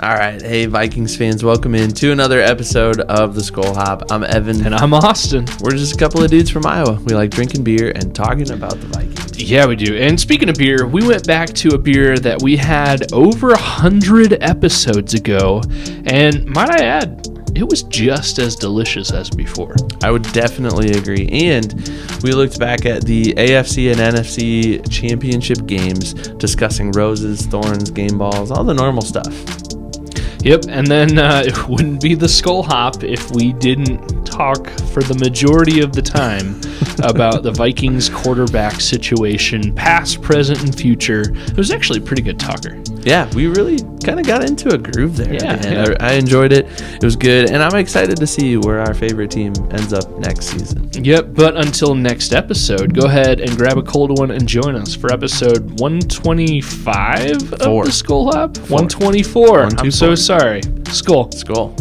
All right. Hey, Vikings fans, welcome in to another episode of the Skol Hop. I'm Evan. And I'm Austin. We're just a couple of dudes from Iowa. We like drinking beer and talking about the Vikings. Yeah, we do. And speaking of beer, we went back to a beer that we had over 100 episodes ago. And might I add, it was just as delicious as before. I would definitely agree. And we looked back at the AFC and NFC Championship games, discussing roses, thorns, game balls, all the normal stuff. Yep, and then it wouldn't be the Skol Hop if we didn't talk for the majority of the time about the Vikings quarterback situation, past, present, and future. It was actually a pretty good talker. Yeah, we really kind of got into a groove there. Yeah. I enjoyed it. It was good, and I'm excited to see where our favorite team ends up next season. Yep, but until next episode, go ahead and grab a cold one and join us for episode 125 of the Skol Hop? 124. I'm so sorry. Skol. Skol.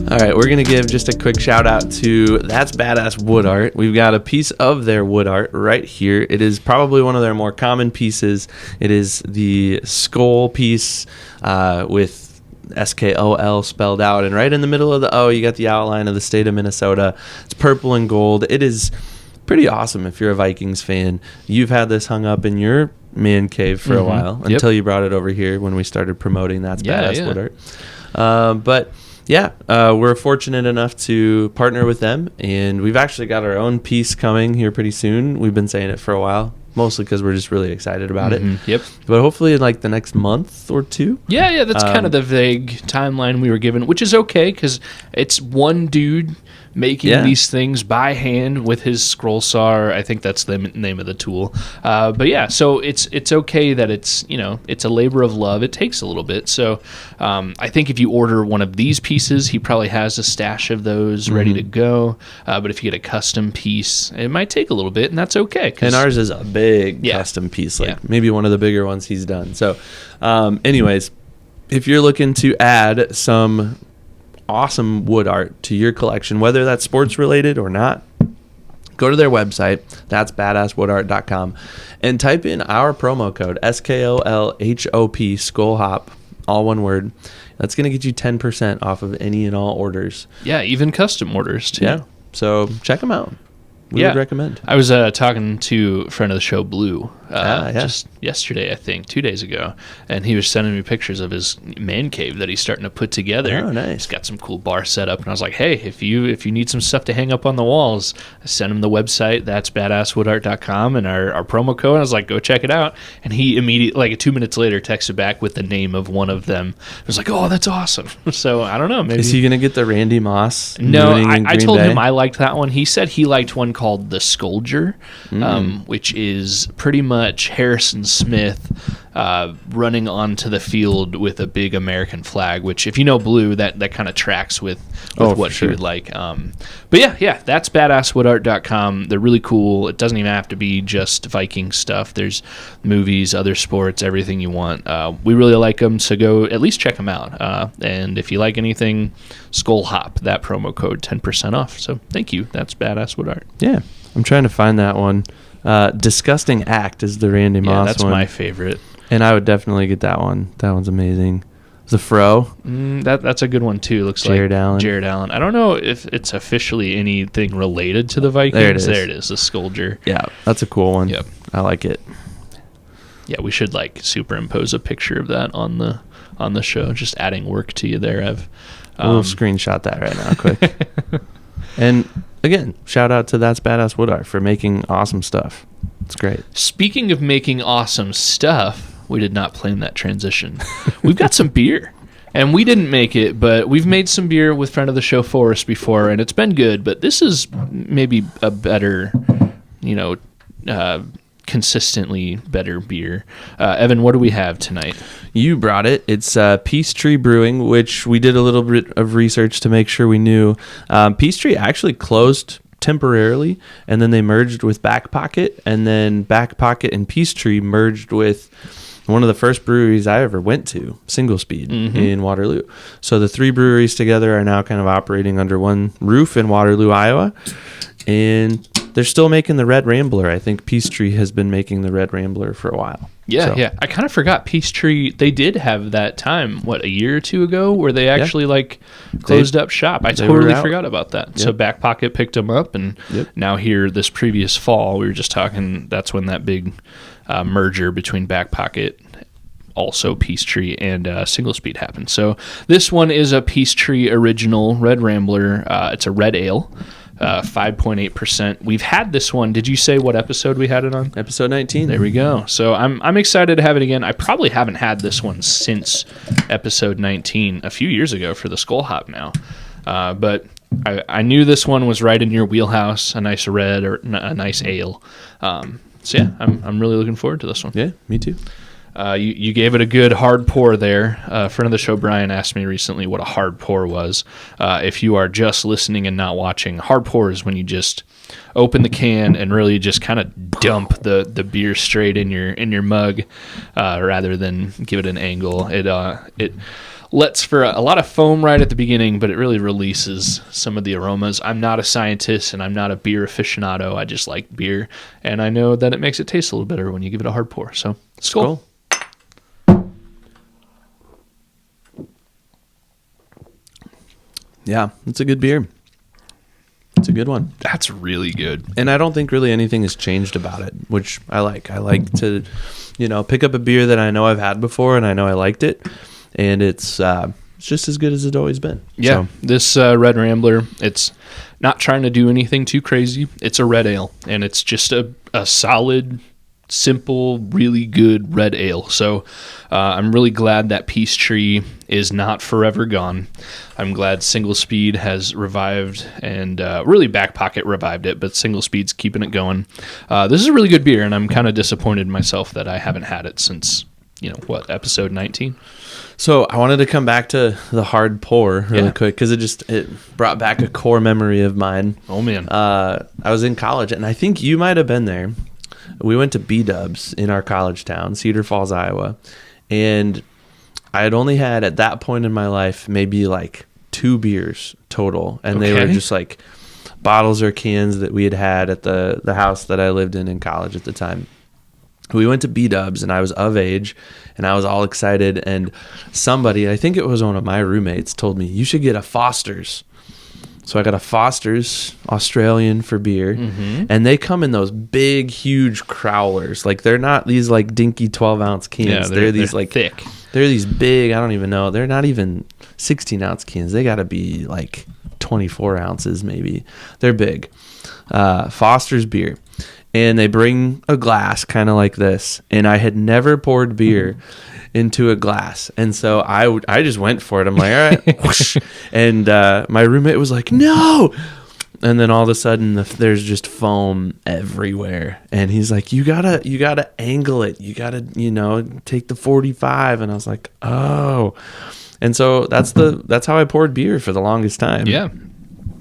All right, we're going to give just a quick shout out to That's Badass Wood Art. We've got a piece of their wood art right here. It is probably one of their more common pieces. It is the Skol piece with SKOL spelled out. And right in the middle of the O, you got the outline of the state of Minnesota. It's purple and gold. It is pretty awesome if you're a Vikings fan. You've had this hung up in your man cave for a while until you brought it over here when we started promoting That's Badass Wood Art. But yeah, we're fortunate enough to partner with them, and we've actually got our own piece coming here pretty soon. We've been saying it for a while, mostly because we're just really excited about it. Yep. But hopefully in like the next month or two. Yeah, that's kind of the vague timeline we were given, which is okay because it's one dude making these things by hand with his scroll saw. I think that's the name of the tool. But yeah, so it's okay that it's a labor of love. It takes a little bit. So I think if you order one of these pieces, he probably has a stash of those ready to go. But if you get a custom piece, it might take a little bit, and that's okay. And ours is a big custom piece, maybe one of the bigger ones he's done. So anyways, if you're looking to add some awesome wood art to your collection, whether that's sports related or not, go to their website, that's badasswoodart.com, and type in our promo code SKOLHOP, Skol Hop, all one word. That's going to get you 10% off of any and all orders. Yeah, even custom orders too. Yeah, so check them out. We would recommend. I was talking to a friend of the show, Blue, just yesterday, I think, 2 days ago, and he was sending me pictures of his man cave that he's starting to put together. Oh, nice. He's got some cool bar set up, and I was like, hey, if you need some stuff to hang up on the walls, I sent him the website, that's badasswoodart.com, and our promo code. I was like, go check it out. And he immediately, like 2 minutes later, texted back with the name of one of them. I was like, oh, that's awesome. So I don't know. Maybe. Is he going to get the Randy Moss? No, I told him I liked that one. He said he liked one called the Skolger, which is pretty much Harrison Smith running onto the field with a big American flag, which if you know Blue, that kind of tracks with what he would like. But yeah, that's badasswoodart.com. They're really cool. It doesn't even have to be just Viking stuff. There's movies, other sports, everything you want. We really like them, so go at least check them out. And if you like anything, Skol Hop, that promo code, 10% off. So thank you. That's Badass Wood Art. Yeah, I'm trying to find that one. Disgusting Act is the Randy Moss one. Yeah, that's my favorite. And I would definitely get that one. That one's amazing. The Fro. That's a good one, too. Looks Jared like Jared Allen. I don't know if it's officially anything related to the Vikings. There it is, the Skolger. Yeah, that's a cool one. Yep. I like it. Yeah, we should superimpose a picture of that on the show. Just adding work to you there, Ev. We'll screenshot that right now, quick. And again, shout out to That's Badass Wood Art for making awesome stuff. It's great. Speaking of making awesome stuff, we did not plan that transition. We've got some beer. And we didn't make it, but we've made some beer with friend of the show Forrest before, and it's been good. But this is maybe a better, consistently better beer. Evan, what do we have tonight? You brought it. It's Peace Tree Brewing, which we did a little bit of research to make sure we knew. Peace Tree actually closed temporarily, and then they merged with Back Pocket, and then Back Pocket and Peace Tree merged with one of the first breweries I ever went to, Single Speed, in Waterloo. So the three breweries together are now kind of operating under one roof in Waterloo, Iowa, and they're still making the Red Rambler. I think Peace Tree has been making the Red Rambler for a while. Yeah. I kind of forgot Peace Tree. They did have that time, a year or two ago, where they actually closed up shop. I totally forgot about that. Yep. So Back Pocket picked them up, and now here this previous fall, we were just talking, that's when that big merger between Back Pocket, also Peace Tree, and Single Speed happened. So this one is a Peace Tree original Red Rambler. It's a red ale. 5.8%. We've had this one. Did you say what episode we had it on? Episode 19. There we go. So I'm excited to have it again. I probably haven't had this one since episode 19, a few years ago for the Skol Hop now. But I knew this one was right in your wheelhouse, a nice red or a nice ale. So yeah, I'm really looking forward to this one. Yeah, me too. You gave it a good hard pour there. A friend of the show, Brian, asked me recently what a hard pour was. If you are just listening and not watching, hard pour is when you just open the can and really just kind of dump the beer straight in your mug, rather than give it an angle. It lets for a lot of foam right at the beginning, but it really releases some of the aromas. I'm not a scientist and I'm not a beer aficionado. I just like beer, and I know that it makes it taste a little better when you give it a hard pour. So, Skol. Yeah, it's a good beer. It's a good one. That's really good. And I don't think really anything has changed about it, which I like. I like to, pick up a beer that I know I've had before and I know I liked it, and it's just as good as it's always been. Yeah, so. This Red Rambler, it's not trying to do anything too crazy. It's a red ale, and it's just a solid, simple, really good red ale. So I'm really glad that Peace Tree is not forever gone. I'm glad Single Speed has revived, and really Back Pocket revived it, but Single Speed's keeping it going. This is a really good beer, and I'm kind of disappointed in myself that I haven't had it since, episode 19. So I wanted to come back to the hard pour really quick, because it brought back a core memory of mine. Oh, man. I was in college, and I think you might have been there. We went to B-Dubs in our college town, Cedar Falls, Iowa, and I had only had at that point in my life maybe 2 beers total, and they were just bottles or cans that we had at the house that I lived in college at the time. We went to B-Dubs, and I was of age, and I was all excited, and somebody, I think it was one of my roommates, told me, you should get a Foster's. So I got a Foster's Australian for beer, and they come in those big, huge crowlers. They're not these dinky 12-ounce cans. Yeah, they're these thick. They're these big, I don't even know. They're not even 16-ounce cans. They got to be 24 ounces maybe. They're big. Foster's beer. And they bring a glass kind of like this. And I had never poured beer into a glass, and so I just went for it. I'm like, all right, whoosh. And my roommate was like, no. And then all of a sudden there's just foam everywhere, and he's like, you gotta angle it, you gotta take the 45. And I was like, oh. And so that's how I poured beer for the longest time.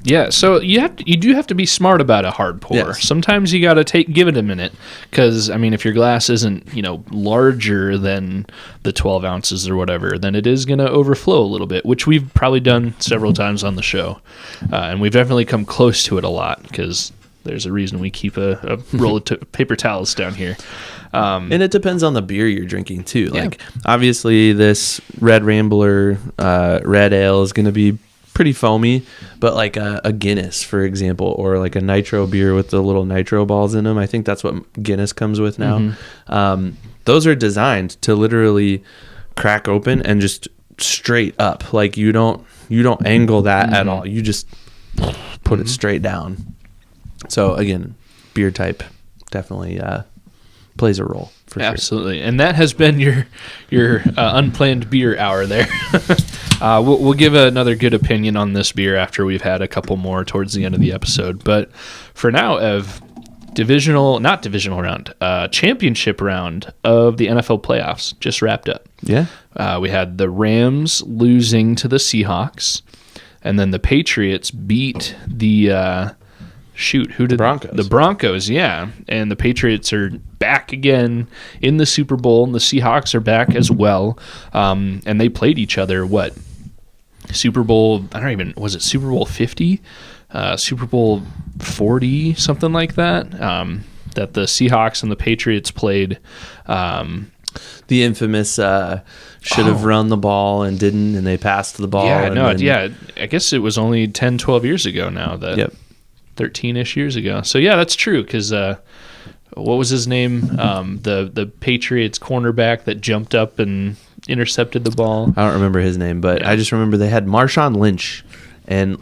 Yeah, so you do have to be smart about a hard pour. Yes. Sometimes you got to give it a minute, because if your glass isn't larger than the 12 ounces or whatever, then it is going to overflow a little bit, which we've probably done several times on the show, and we've definitely come close to it a lot, because there's a reason we keep a roll of paper towels down here. And it depends on the beer you're drinking too. Obviously this Red Rambler red ale is going to be pretty foamy, but a Guinness, for example, or a nitro beer with the little nitro balls in them, I think that's what Guinness comes with now. Those are designed to literally crack open and just straight up. You don't angle that at all. You just put it straight down. So again, beer type definitely plays a role. Absolutely. Sure. And that has been your unplanned beer hour there. We'll give another good opinion on this beer after we've had a couple more towards the end of the episode. But for now, Ev, championship round of the NFL playoffs just wrapped up. Yeah. We had the Rams losing to the Seahawks, and then the Patriots beat the Broncos. The Broncos, yeah. And the Patriots are back again in the Super Bowl, and the Seahawks are back as well. And they played each other, Super Bowl, was it Super Bowl 50? Super Bowl 40, something like that, that the Seahawks and the Patriots played. The infamous should have run the ball and didn't, and they passed the ball. I guess it was only 10, 12 years ago now. 13-ish years ago. So, yeah, that's true, because what was his name? The Patriots cornerback that jumped up and intercepted the ball. I don't remember his name, but I just remember they had Marshawn Lynch, and,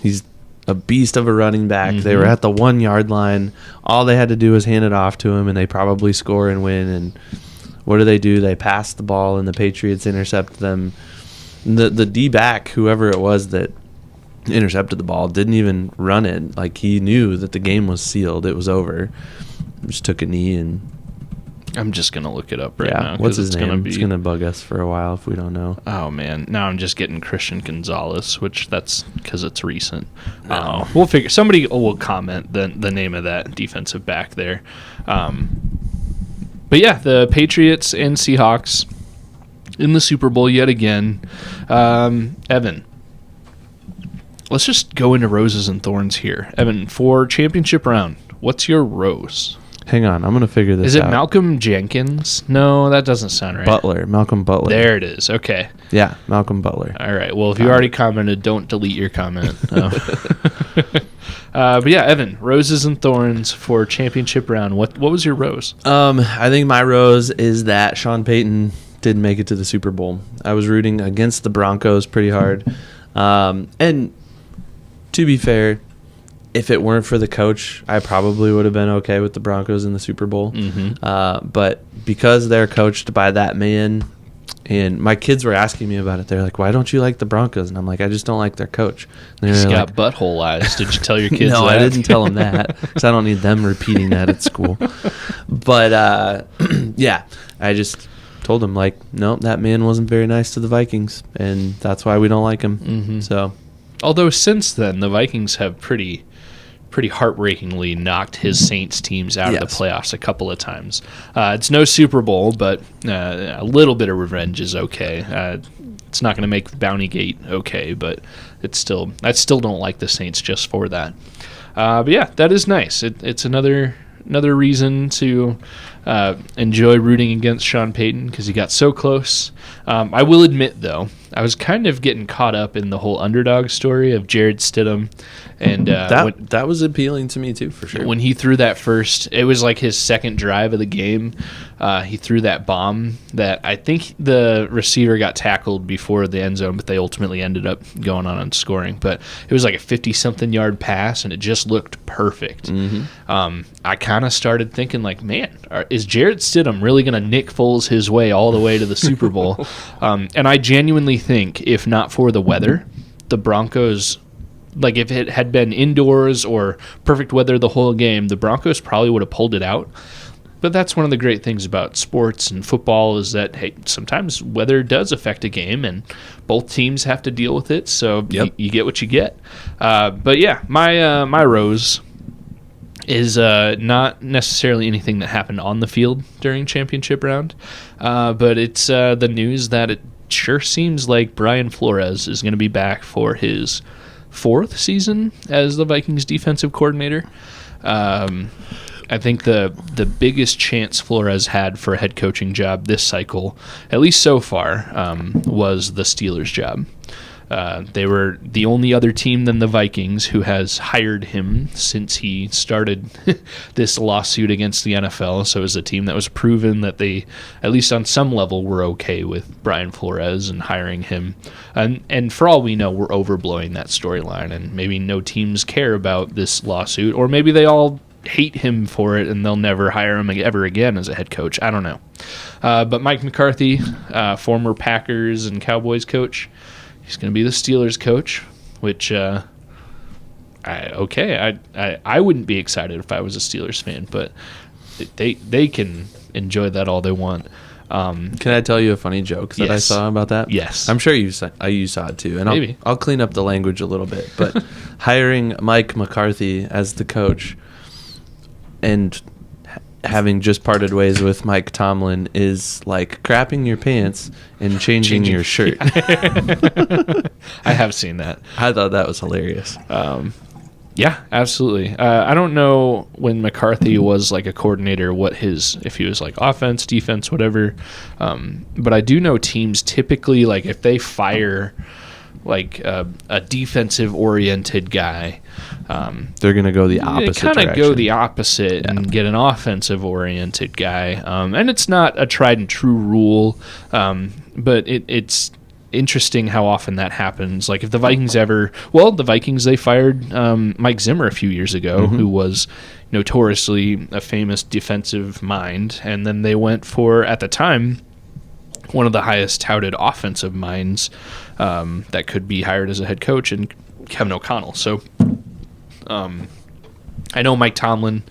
he's a beast of a running back. Mm-hmm. They were at the 1 yard line. All they had to do was hand it off to him, and they probably score and win. And what do? They pass the ball, and the Patriots intercept them. The D-back, whoever it was that intercepted the ball, didn't even run it. He knew that the game was sealed. It was over. Just took a knee, and I'm just going to look it up now. What's his name? It's going to bug us for a while if we don't know. Oh, man. Now I'm just getting Christian Gonzalez, which that's because it's recent. We'll figure. Somebody will comment the name of that defensive back there. But, yeah, the Patriots and Seahawks in the Super Bowl yet again. Evan, let's just go into roses and thorns here. Evan, for championship round, what's your rose? Hang on, I'm going to figure this out. Is it Malcolm Jenkins? No, that doesn't sound right. Malcolm Butler. There it is. Okay. Yeah, Malcolm Butler. All right. Well, if you already commented, don't delete your comment. But yeah, Evan, roses and thorns for championship round. What was your rose? I think my rose is that Sean Payton didn't make it to the Super Bowl. I was rooting against the Broncos pretty hard. And to be fair, if it weren't for the coach, I probably would have been okay with the Broncos in the Super Bowl. Mm-hmm. But because they're coached by that man, and my kids were asking me about it, they're like, why don't you like the Broncos? And I'm like, I just don't like their coach. He's got butthole eyes. Did you tell your kids no, that? I didn't tell them that because I don't need them repeating that at school. But, yeah, I just told them, no, that man wasn't very nice to the Vikings, and that's why we don't like him. Mm-hmm. So, although since then, the Vikings have pretty heartbreakingly knocked his Saints teams out of the playoffs a couple of times. It's no Super Bowl, but a little bit of revenge is okay. It's not going to make Bountygate okay, but I still don't like the Saints just for that. But yeah, that is nice. It's another reason to enjoy rooting against Sean Payton because he got so close. I will admit, though, I was kind of getting caught up in the whole underdog story of Jared Stidham. And that was appealing to me, too, for sure. When he threw that first, it was like his second drive of the game. He threw that bomb that I think the receiver got tackled before the end zone, but they ultimately ended up going on and scoring. But it was like a 50-something yard pass, and it just looked perfect. Mm-hmm. I kind of started thinking, man, is Jared Stidham really going to Nick Foles his way all the way to the Super Bowl? And I genuinely think, if not for the weather, the Broncos, if it had been indoors or perfect weather the whole game, the Broncos probably would have pulled it out. But that's one of the great things about sports and football is that, hey, sometimes weather does affect a game, and both teams have to deal with it, so you get what you get. But yeah, my rose is not necessarily anything that happened on the field during championship round, but it's the news that it sure seems like Brian Flores is going to be back for his 4th season as the Vikings defensive coordinator. I think the biggest chance Flores had for a head coaching job this cycle, at least so far, was the Steelers job. They were the only other team than the Vikings who has hired him since he started this lawsuit against the NFL. So it was a team that was proven that they, at least on some level, were okay with Brian Flores and hiring him. And for all we know, we're overblowing that storyline, and maybe no teams care about this lawsuit, or maybe they all hate him for it and they'll never hire him ever again as a head coach. I don't know. But Mike McCarthy, former Packers and Cowboys coach, he's going to be the Steelers coach, which I I wouldn't be excited if I was a Steelers fan, but they can enjoy that all they want. Can I tell you a funny joke that I saw about that? Yes. I'm sure you saw it too. And Maybe. I'll clean up the language a little bit. But hiring Mike McCarthy as the coach and having just parted ways with Mike Tomlin is like crapping your pants and changing your shirt. I have seen that. I thought that was hilarious. Yeah, absolutely. I don't know when McCarthy was like a coordinator, if he was like offense, defense, whatever. But I do know teams typically, like if they fire like a defensive oriented guy, they're going to go the opposite direction. Kind of go the opposite and get an offensive oriented guy. And it's not a tried and true rule, but it's interesting how often that happens. Like if the Vikings they fired Mike Zimmer a few years ago, who was notoriously a famous defensive mind, and then they went for, at the time, one of the highest touted offensive minds that could be hired as a head coach, and Kevin O'Connell. So I know Mike Tomlin,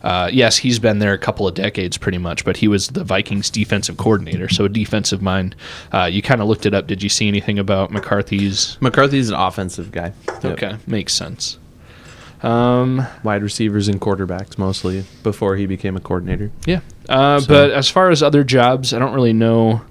yes, he's been there a couple of decades pretty much, but he was the Vikings defensive coordinator, so a defensive mind. You kind of looked it up. Did you see anything about McCarthy's? McCarthy's an offensive guy. Yep. Okay, makes sense. Wide receivers and quarterbacks mostly before he became a coordinator. Yeah. But as far as other jobs, I don't really know.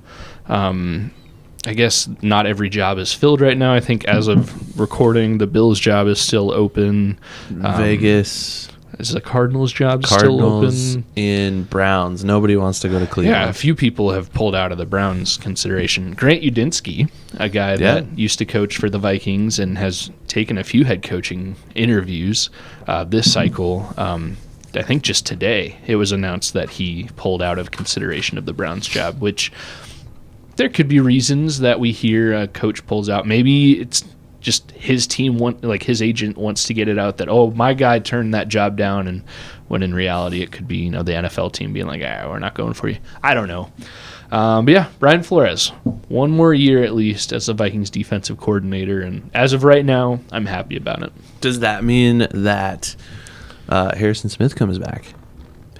I guess not every job is filled right now. I think as of recording, the Bills' job is still open. Vegas. Is the Cardinals' job still open? And Browns. Nobody wants to go to Cleveland. Yeah, a few people have pulled out of the Browns consideration. Grant Udinsky, a guy that used to coach for the Vikings and has taken a few head coaching interviews this cycle. I think just today it was announced that he pulled out of consideration of the Browns' job, which there could be reasons that we hear a coach pulls out. Maybe it's just his team his agent wants to get it out that, oh, my guy turned that job down, and when in reality it could be the NFL team being like, we're not going for you. I don't know. But yeah, Brian Flores, one more year at least as the Vikings defensive coordinator, and as of right now, I'm happy about it. Does that mean that Harrison Smith comes back?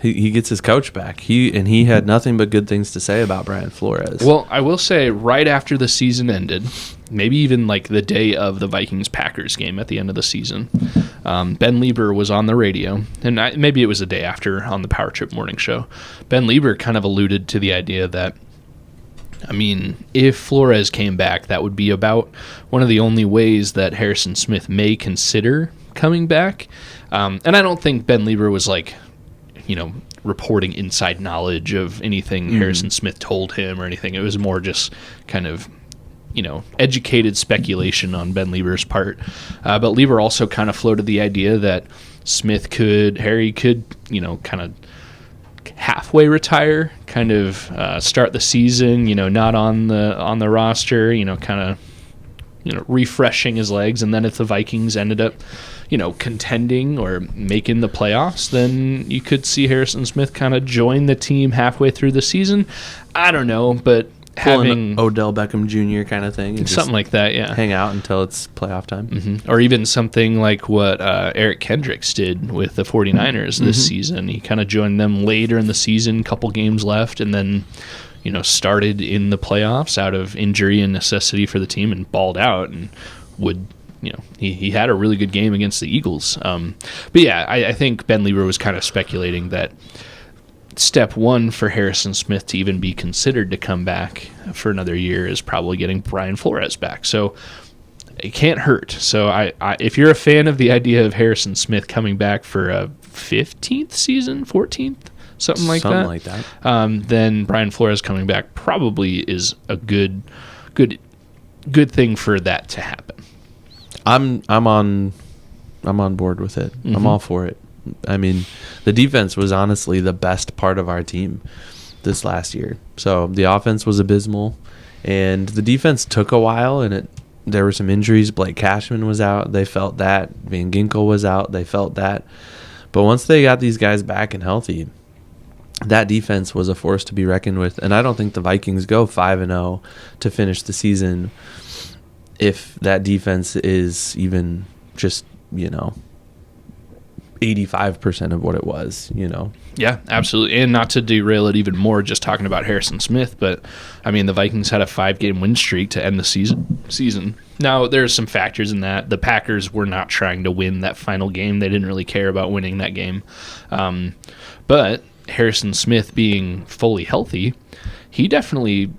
He gets his coach back. He had nothing but good things to say about Brian Flores. Well, I will say right after the season ended, maybe even like the day of the Vikings-Packers game at the end of the season, Ben Lieber was on the radio, and maybe it was the day after on the Power Trip morning show. Ben Lieber kind of alluded to the idea that, if Flores came back, that would be about one of the only ways that Harrison Smith may consider coming back. And I don't think Ben Lieber was reporting inside knowledge of anything Harrison Smith told him or anything. It was more just kind of, educated speculation on Ben Lieber's part. But Lieber also kind of floated the idea that Harry could, kind of halfway retire, kind of start the season, not on the roster, kind of, refreshing his legs. And then if the Vikings ended up, contending or making the playoffs, then you could see Harrison Smith kind of join the team halfway through the season. I don't know, but having Odell Beckham Jr. kind of thing, something like that, yeah. Hang out until it's playoff time. Mm-hmm. Or even something like what Eric Kendricks did with the 49ers this season. He kind of joined them later in the season, couple games left, and then started in the playoffs out of injury and necessity for the team and balled out and would. He had a really good game against the Eagles. But yeah, I think Ben Lieber was kind of speculating that step one for Harrison Smith to even be considered to come back for another year is probably getting Brian Flores back. So it can't hurt. So if you're a fan of the idea of Harrison Smith coming back for a 15th season, 14th, something like that, then Brian Flores coming back probably is a good thing for that to happen. I'm on board with it. I'm all for it. The defense was honestly the best part of our team this last year. So the offense was abysmal, and the defense took a while, and there were some injuries. Blake Cashman was out. They felt that. Van Ginkel was out. They felt that. But once they got these guys back and healthy, that defense was a force to be reckoned with. And I don't think the Vikings go 5-0 to finish the season if that defense is even just, 85% of what it was, you know? Yeah, absolutely. And not to derail it even more, just talking about Harrison Smith, but I mean, the Vikings had a 5-game win streak to end the season. Now, there's some factors in that. The Packers were not trying to win that final game. They didn't really care about winning that game. But Harrison Smith being fully healthy, he definitely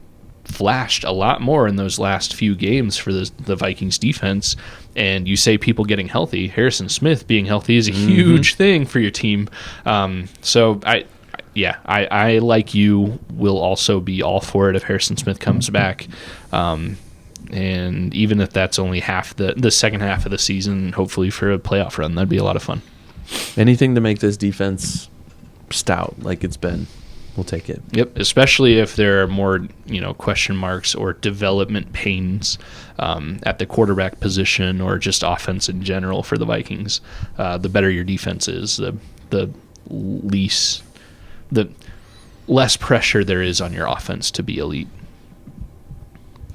flashed a lot more in those last few games for the Vikings defense. And you say people getting healthy, Harrison Smith being healthy is a huge thing for your team. So I like you will also be all for it if Harrison Smith comes back. And even if that's only half the second half of the season, hopefully for a playoff run, that'd be a lot of fun. Anything to make this defense stout like it's been. We'll take it. Yep, especially if there are more, question marks or development pains at the quarterback position or just offense in general for the Vikings. The better your defense is, the less pressure there is on your offense to be elite.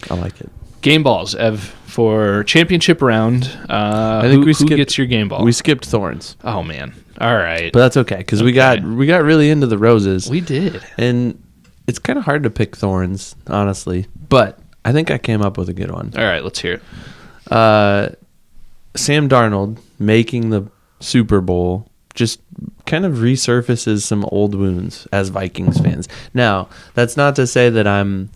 I like it. Game balls, Ev, for championship round. I think who gets your game ball? We skipped thorns. Oh man. All right. But that's okay, because we got really into the roses. We did. And it's kind of hard to pick thorns, honestly. But I think I came up with a good one. All right, let's hear it. Sam Darnold making the Super Bowl just kind of resurfaces some old wounds as Vikings fans. Now, that's not to say that I'm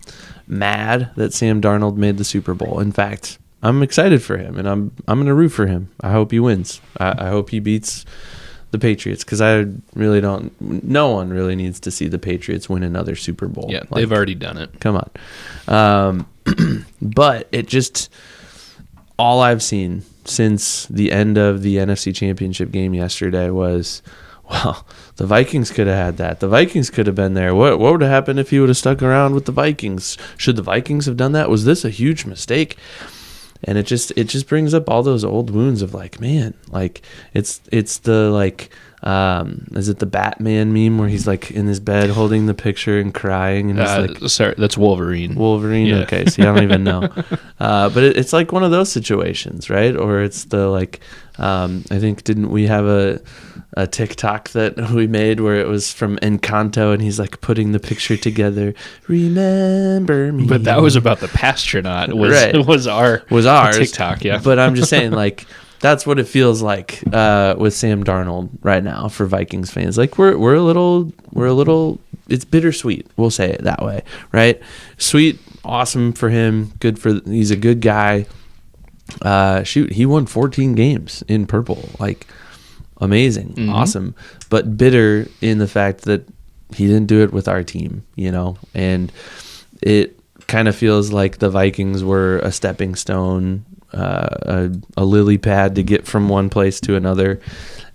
mad that Sam Darnold made the Super Bowl. In fact, I'm excited for him, and I'm going to root for him. I hope he wins. I hope he beats the Patriots, because I really don't. No one really needs to see the Patriots win another Super Bowl. Yeah, they've already done it. Come on. But it just, all I've seen since the end of the NFC Championship game yesterday was, well, the Vikings could have had that. The Vikings could have been there. What would have happened if he would have stuck around with the Vikings? Should the Vikings have done that? Was this a huge mistake? And it just brings up all those old wounds of like, man, like it's the like, is it the Batman meme where he's like in his bed holding the picture and crying, and he's like, sorry, that's Wolverine. Yeah. Okay, see, I don't even know. But it's like one of those situations, right? Or it's the like, I think, didn't we have a TikTok that we made where it was from Encanto and he's like putting the picture together, remember me. But that was about the Pastronaut. Was ours TikTok, yeah. But I'm just saying, like, that's what it feels like with Sam Darnold right now for Vikings fans. Like we're a little it's bittersweet. We'll say it that way, right? Sweet, awesome for him. He's a good guy. He won 14 games in purple. Like, amazing, awesome. But bitter in the fact that he didn't do it with our team, and it kind of feels like the Vikings were a stepping stone, a lily pad to get from one place to another.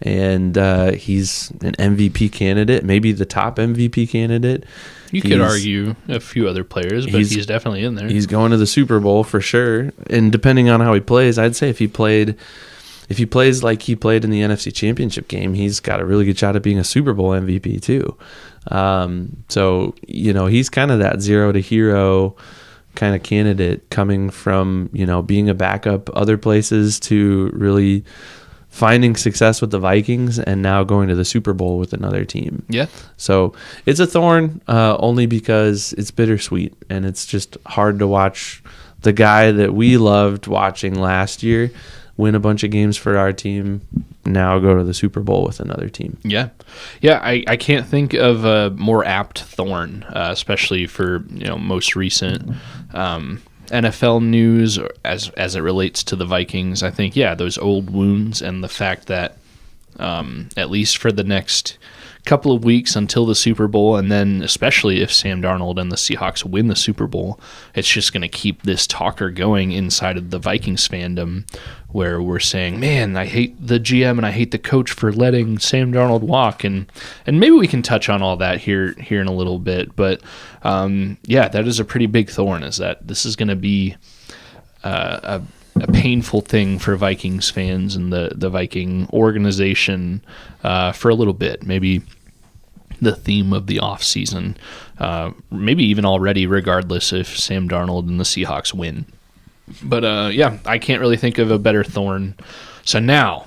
And he's an MVP candidate, maybe the top MVP candidate. You could argue a few other players, but he's definitely in there. He's going to the Super Bowl for sure. And depending on how he plays, I'd say if he plays like he played in the NFC Championship game, he's got a really good shot at being a Super Bowl MVP too. So, he's kind of that zero to hero kind of candidate, coming from, being a backup other places to really finding success with the Vikings and now going to the Super Bowl with another team. Yeah. So it's a thorn, only because it's bittersweet, and it's just hard to watch the guy that we loved watching last year win a bunch of games for our team, now go to the Super Bowl with another team. Yeah. I can't think of a more apt thorn, especially for most recent NFL news as it relates to the Vikings. I think those old wounds and the fact that at least for the next couple of weeks until the Super Bowl, and then especially if Sam Darnold and the Seahawks win the Super Bowl, it's just going to keep this talker going inside of the Vikings fandom, where we're saying, man, I hate the GM and I hate the coach for letting Sam Darnold walk, and maybe we can touch on all that here in a little bit. But that is a pretty big thorn, is that this is going to be a painful thing for Vikings fans and the Viking organization for a little bit. Maybe the theme of the offseason, maybe even already, regardless if Sam Darnold and the Seahawks win. But I can't really think of a better thorn. So now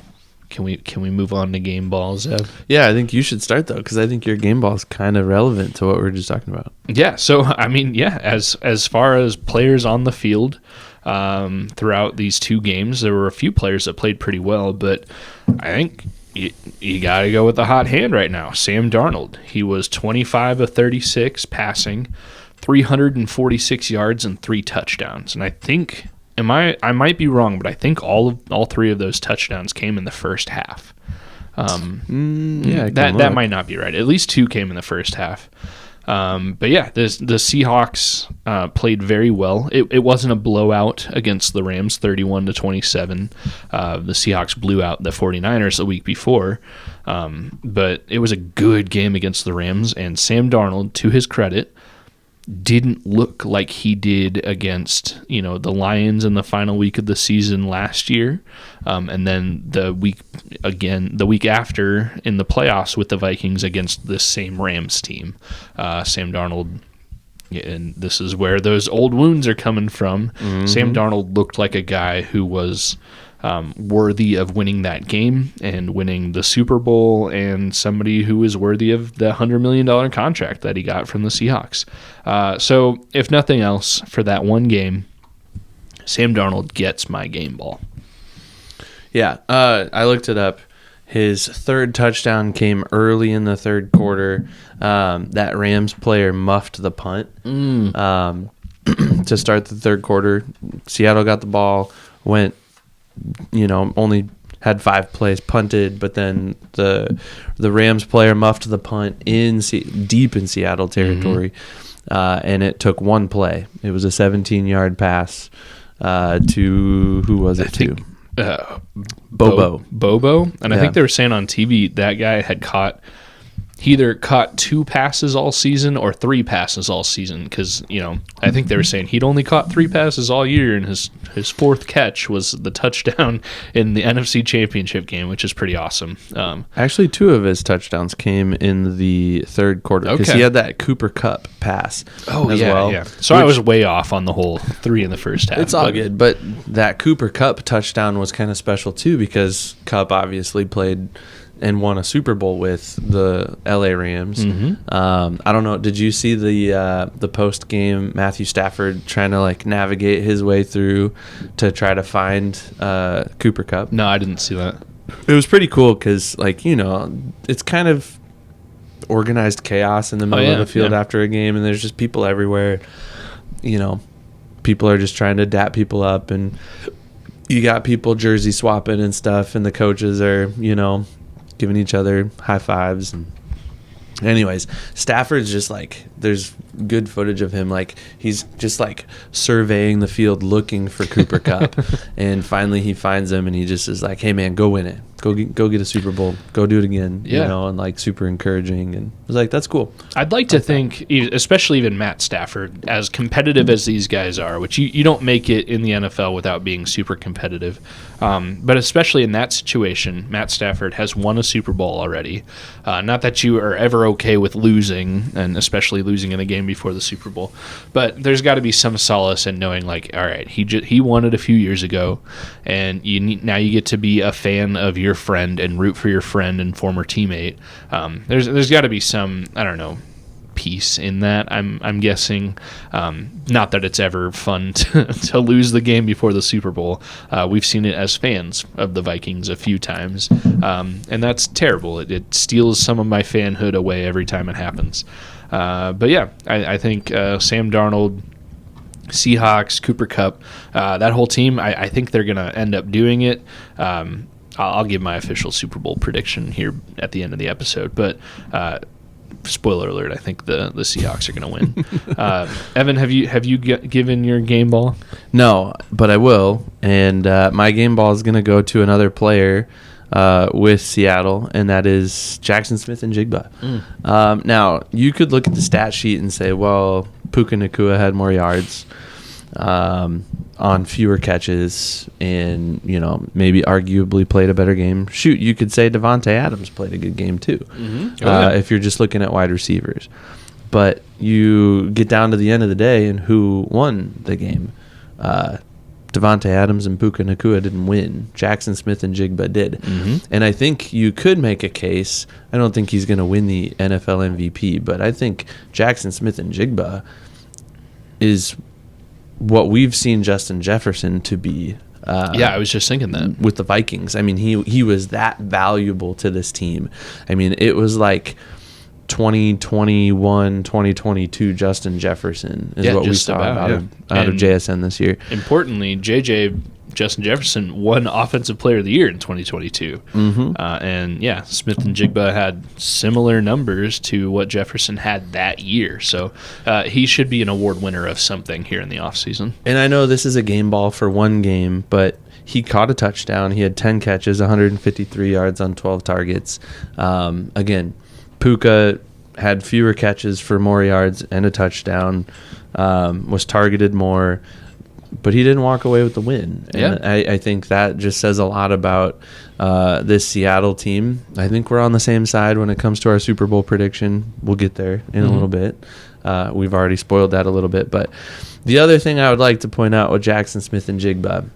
Can we move on to game balls, Ev? Yeah, I think you should start though, because I think your game ball is kind of relevant to what we were just talking about. Yeah. So I mean, yeah, as far as players on the field, throughout these two games, there were a few players that played pretty well, but I think you got to go with the hot hand right now. Sam Darnold. He was 25 of 36 passing, 346 yards and 3 touchdowns, and I think. I might be wrong, but I think all 3 of those touchdowns came in the first half. That might not be right. At least 2 came in the first half. But yeah, the Seahawks played very well. It wasn't a blowout against the Rams, 31-27. The Seahawks blew out the 49ers the week before. But it was a good game against the Rams, and Sam Darnold, to his credit, didn't look like he did against the Lions in the final week of the season last year, and then the week after in the playoffs with the Vikings against this same Rams team. Sam Darnold, and this is where those old wounds are coming from. Mm-hmm. Sam Darnold looked like a guy who was worthy of winning that game and winning the Super Bowl, and somebody who is worthy of the $100 million contract that he got from the Seahawks. So if nothing else, for that one game, Sam Darnold gets my game ball. Yeah, I looked it up. His third touchdown came early in the third quarter. That Rams player muffed the punt to start the third quarter. Seattle got the ball, went only had 5 plays, punted, but then the Rams player muffed the punt deep in Seattle territory, and it took 1 play. It was a 17-yard pass to who was it to? Bobo, and I think they were saying on TV that guy had he either caught 2 passes all season or 3 passes all season, because I think they were saying he'd only caught 3 passes all year, and his 4th catch was the touchdown in the NFC Championship game, which is pretty awesome. Actually, 2 of his touchdowns came in the third quarter, because he had that Cooper Kupp pass as well. Yeah. So I was way off on the whole 3 in the first half. It's all good, but that Cooper Kupp touchdown was kind of special too, because Kupp obviously played and won a Super Bowl with the LA Rams. Mm-hmm. I don't know. Did you see the post game Matthew Stafford trying to navigate his way through to try to find Cooper Kupp? No, I didn't see that. It was pretty cool because it's kind of organized chaos in the middle of the field after a game, and there's just people everywhere. People are just trying to dap people up, and you got people jersey swapping and stuff, and the coaches are giving each other high fives. And anyways, Stafford's just there's good footage of him he's just surveying the field looking for Cooper Kupp, and finally he finds him, and he just is hey man, go win it, go get a Super Bowl, go do it again. And super encouraging, and I was that's cool. I'd like to think, especially even Matt Stafford, as competitive as these guys are, which you don't make it in the NFL without being super competitive, but especially in that situation, Matt Stafford has won a Super Bowl already. Not that you are ever okay with losing, and especially losing in a game before the Super Bowl, but there's got to be some solace in knowing all right, he won it a few years ago, and now you get to be a fan of your friend and root for your friend and former teammate. There's got to be some, I don't know, peace in that. I'm guessing. Not that it's ever fun to lose the game before the Super Bowl. We've seen it as fans of the Vikings a few times, and that's terrible. It steals some of my fanhood away every time it happens. But yeah, I think Sam Darnold, Seahawks, Cooper Kupp, that whole team, I think they're going to end up doing it. I'll give my official Super Bowl prediction here at the end of the episode, but spoiler alert, I think the Seahawks are going to win. Evan, have you given your game ball? No, but I will, and my game ball is going to go to another player with Seattle, and that is Jackson Smith-Njigba. Now, you could look at the stat sheet and say, well, Puka Nacua had more yards on fewer catches, and maybe arguably played a better game. Shoot, you could say Devontae Adams played a good game too. Mm-hmm. If you're just looking at wide receivers. But you get down to the end of the day, and who won the game? Devontae Adams and Puka Nacua didn't win. Jackson Smith and Jigba did. And I think you could make a case. I don't think he's going to win the NFL MVP, but I think Jackson Smith and Jigba is what we've seen Justin Jefferson to be. I was just thinking that. With the Vikings. I mean, he was that valuable to this team. I mean, it was like 2021, 2022 Justin Jefferson is what we saw out of JSN this year. Importantly, Justin Jefferson won Offensive Player of the Year in 2022. And Smith and Jigba had similar numbers to what Jefferson had that year. So he should be an award winner of something here in the offseason. And I know this is a game ball for one game, but he caught a touchdown. He had 10 catches, 153 yards on 12 targets. Again, Puka had fewer catches for more yards and a touchdown, was targeted more, but he didn't walk away with the win. And I think that just says a lot about this Seattle team. I think we're on the same side when it comes to our Super Bowl prediction. We'll get there in a little bit. We've already spoiled that a little bit. But the other thing I would like to point out with Jackson Smith and Jigba,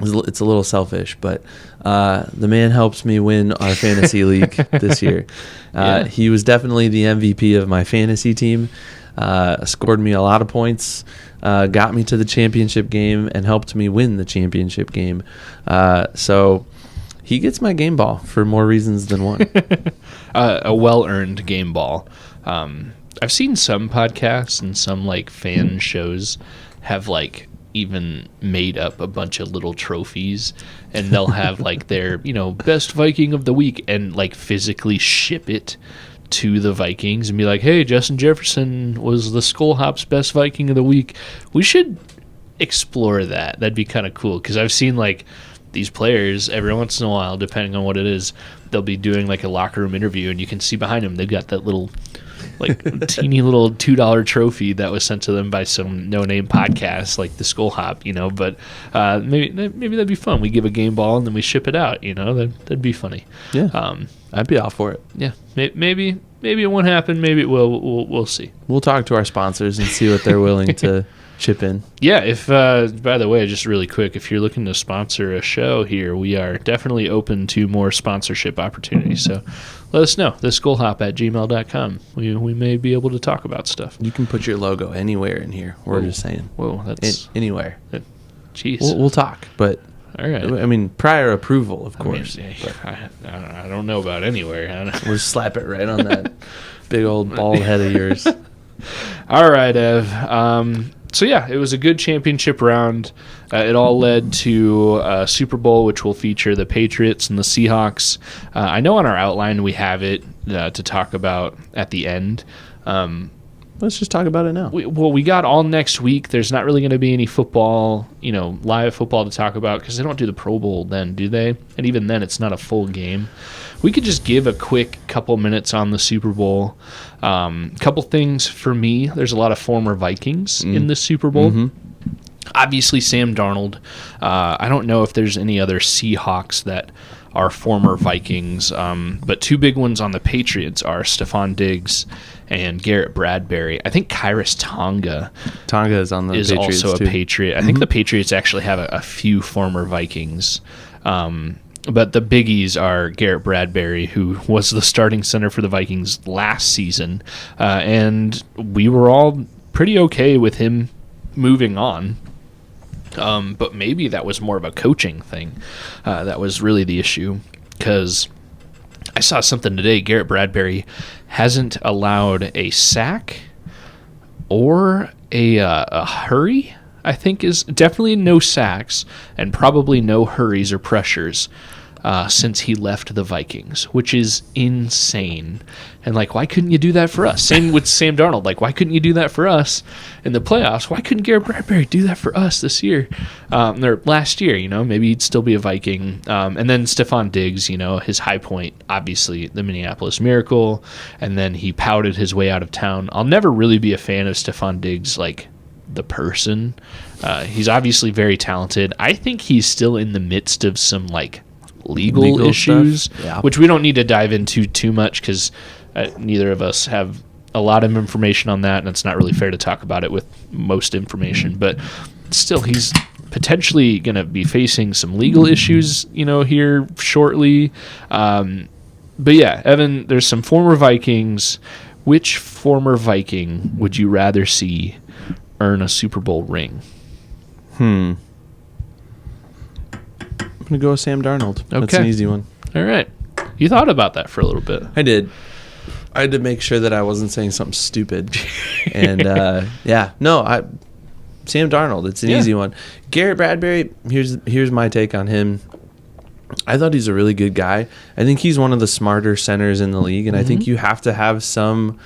it's a little selfish, but the man helps me win our fantasy league this year. He was definitely the MVP of my fantasy team, scored me a lot of points, got me to the championship game, and helped me win the championship game. So he gets my game ball for more reasons than one. A well-earned game ball. I've seen some podcasts and some like fan shows have like even made up a bunch of little trophies, and they'll have like their best Viking of the week and like physically ship it to the Vikings and be like, hey, Justin Jefferson was the Skol Hop's best Viking of the week. We should explore that. That'd be kind of cool, because I've seen like these players every once in a while, depending on what it is, they'll be doing like a locker room interview, and you can see behind them they've got that little like teeny little $2 trophy that was sent to them by some no-name podcast like the Skol Hop, but maybe that'd be fun. We give a game ball and then we ship it out, that'd be funny. I'd be all for it. Maybe it won't happen, maybe it will. We'll see. We'll talk to our sponsors and see what they're willing to chip in. If by the way, just really quick, if you're looking to sponsor a show here, we are definitely open to more sponsorship opportunities, so let us know. theskolhop@gmail.com. We may be able to talk about stuff. You can put your logo anywhere in here. We're just saying. Whoa, that's anywhere. Jeez. We'll talk, but all right. I mean, prior approval, of course. I don't know about anywhere. We'll slap it right on that big old bald head of yours. All right, Ev. So it was a good championship round. It all led to a Super Bowl, which will feature the Patriots and the Seahawks. I know on our outline we have it to talk about at the end. Let's just talk about it now. We got all next week. There's not really going to be any football, live football to talk about, because they don't do the Pro Bowl then, do they? And even then, it's not a full game. We could just give a quick couple minutes on the Super Bowl. Couple things for me. There's a lot of former Vikings in the Super Bowl. Obviously, Sam Darnold. I don't know if there's any other Seahawks that are former Vikings, but two big ones on the Patriots are Stephon Diggs and Garrett Bradbury. I think Kyrus Tonga is on the is Patriots also too. a Patriot. I think the Patriots actually have a few former Vikings. But the biggies are Garrett Bradbury, who was the starting center for the Vikings last season, and we were all pretty okay with him moving on. But maybe that was more of a coaching thing. That was really the issue, because I saw something today. Garrett Bradbury hasn't allowed a sack or a hurry. I think is definitely no sacks and probably no hurries or pressures since he left the Vikings, which is insane. And why couldn't you do that for us? Same with Sam Darnold. Why couldn't you do that for us in the playoffs? Why couldn't Garrett Bradbury do that for us this year? Or last year, maybe he'd still be a Viking. And then Stephon Diggs, his high point, obviously the Minneapolis Miracle, and then he pouted his way out of town. I'll never really be a fan of Stephon Diggs, the person. He's obviously very talented. I think he's still in the midst of some legal issues, which we don't need to dive into too much, because neither of us have a lot of information on that, and it's not really fair to talk about it with most information. But still, he's potentially going to be facing some legal issues, here shortly. But yeah, Evan, there's some former Vikings. Which former Viking would you rather see earn a Super Bowl ring? I'm going to go with Sam Darnold. Okay. That's an easy one. All right. You thought about that for a little bit. I did. I had to make sure that I wasn't saying something stupid. And, Sam Darnold. It's an easy one. Garrett Bradbury, here's my take on him. I thought he's a really good guy. I think he's one of the smarter centers in the league, and I think you have to have some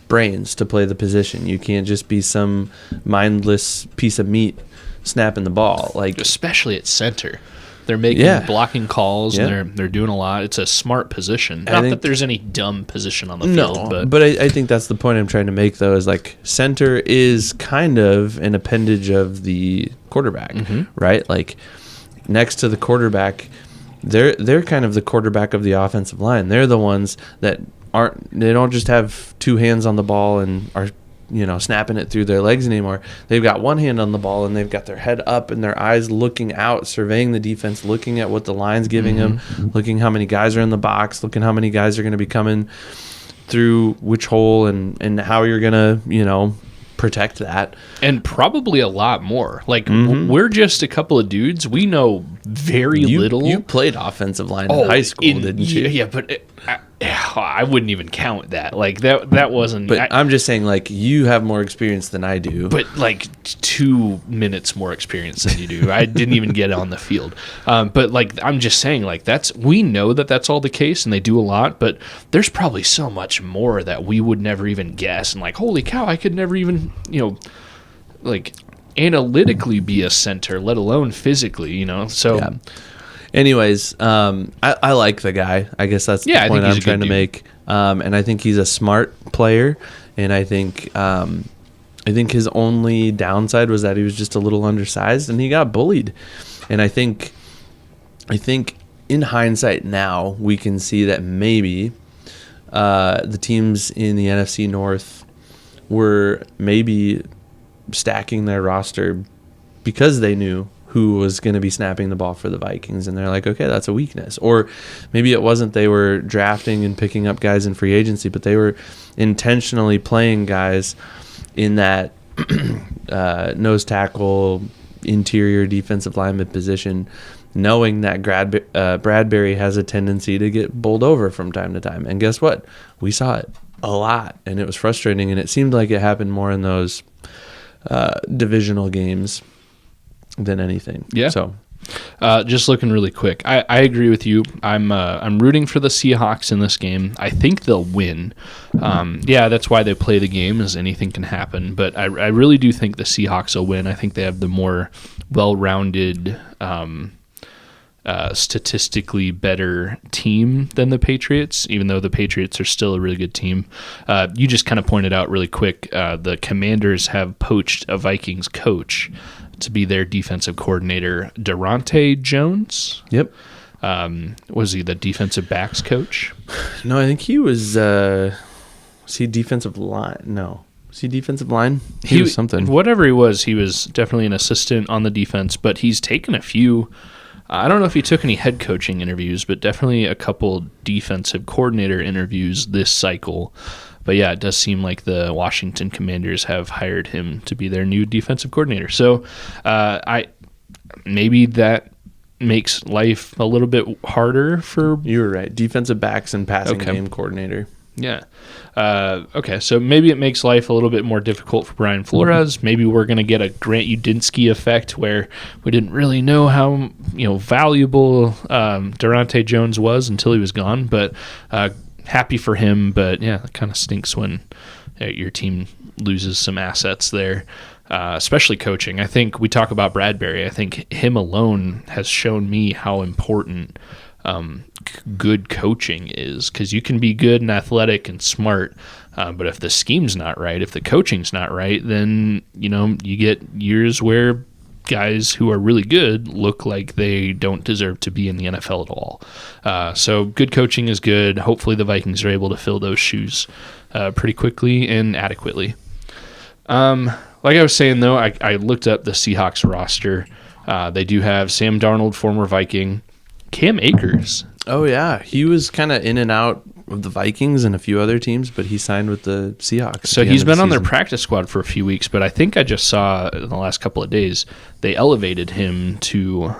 brains to play the position. You can't just be some mindless piece of meat snapping the ball. Especially at center. They're making blocking calls, and they're doing a lot. It's a smart position. Not that there's any dumb position on the field. But I think that's the point I'm trying to make, though, is center is kind of an appendage of the quarterback, right? Next to the quarterback, they're kind of the quarterback of the offensive line. They're the ones that they don't just have two hands on the ball and are snapping it through their legs anymore. They've got one hand on the ball, and they've got their head up and their eyes looking out, surveying the defense, looking at what the line's giving them, looking how many guys are in the box, looking how many guys are going to be coming through which hole, and how you're going to, protect that. And probably a lot more. We're just a couple of dudes. We know very little. You played offensive line in high school, didn't you? Yeah, but I wouldn't even count that. That wasn't. But I'm just saying, you have more experience than I do. But 2 minutes more experience than you do. I didn't even get on the field. But I'm just saying, we know that that's all the case, and they do a lot. But there's probably so much more that we would never even guess. And holy cow, I could never even analytically be a center, let alone physically. So. Yeah. Anyways, I like the guy. I guess that's the point I'm trying to make. And I think he's a smart player. And I think his only downside was that he was just a little undersized and he got bullied. And I think in hindsight now we can see that maybe the teams in the NFC North were maybe stacking their roster because they knew who was going to be snapping the ball for the Vikings, and they're like, okay, that's a weakness. Or maybe it wasn't they were drafting and picking up guys in free agency, but they were intentionally playing guys in that nose tackle, interior defensive lineman position, knowing that Bradbury has a tendency to get bowled over from time to time. And guess what? We saw it a lot, and it was frustrating, and it seemed like it happened more in those divisional games than anything. Yeah. So, just looking really quick, I agree with you. I'm rooting for the Seahawks in this game. I think they'll win. That's why they play the game, as anything can happen. But I really do think the Seahawks will win. I think they have the more well-rounded, statistically better team than the Patriots, even though the Patriots are still a really good team. You just kind of pointed out really quick, the Commanders have poached a Vikings coach to be their defensive coordinator, Durante Jones. Yep. Was he the defensive backs coach? No, I think he was he defensive line? No. Was he defensive line? He was something. Whatever he was definitely an assistant on the defense, but he's taken a few. I don't know if he took any head coaching interviews, but definitely a couple defensive coordinator interviews this cycle. But yeah, it does seem like the Washington Commanders have hired him to be their new defensive coordinator. So maybe that makes life a little bit harder for... You were right. Defensive backs and passing game coordinator. Yeah. Okay, so maybe it makes life a little bit more difficult for Brian Flores. Maybe we're going to get a Grant Udinski effect where we didn't really know how valuable Durante Jones was until he was gone. But happy for him. But yeah, it kind of stinks when your team loses some assets there, especially coaching. I think we talk about Bradbury. I think him alone has shown me how important good coaching is, because you can be good and athletic and smart, but if the scheme's not right, if the coaching's not right, then you get years where guys who are really good look like they don't deserve to be in the NFL at all. So good coaching is good. Hopefully the Vikings are able to fill those shoes pretty quickly and adequately. Like I was saying, though, I looked up the Seahawks roster. They do have Sam Darnold, former Viking, Cam Akers. Oh, yeah. He was kind of in and out of the Vikings and a few other teams, but he signed with the Seahawks. So he's been on their practice squad for a few weeks, but I think I just saw in the last couple of days they elevated him to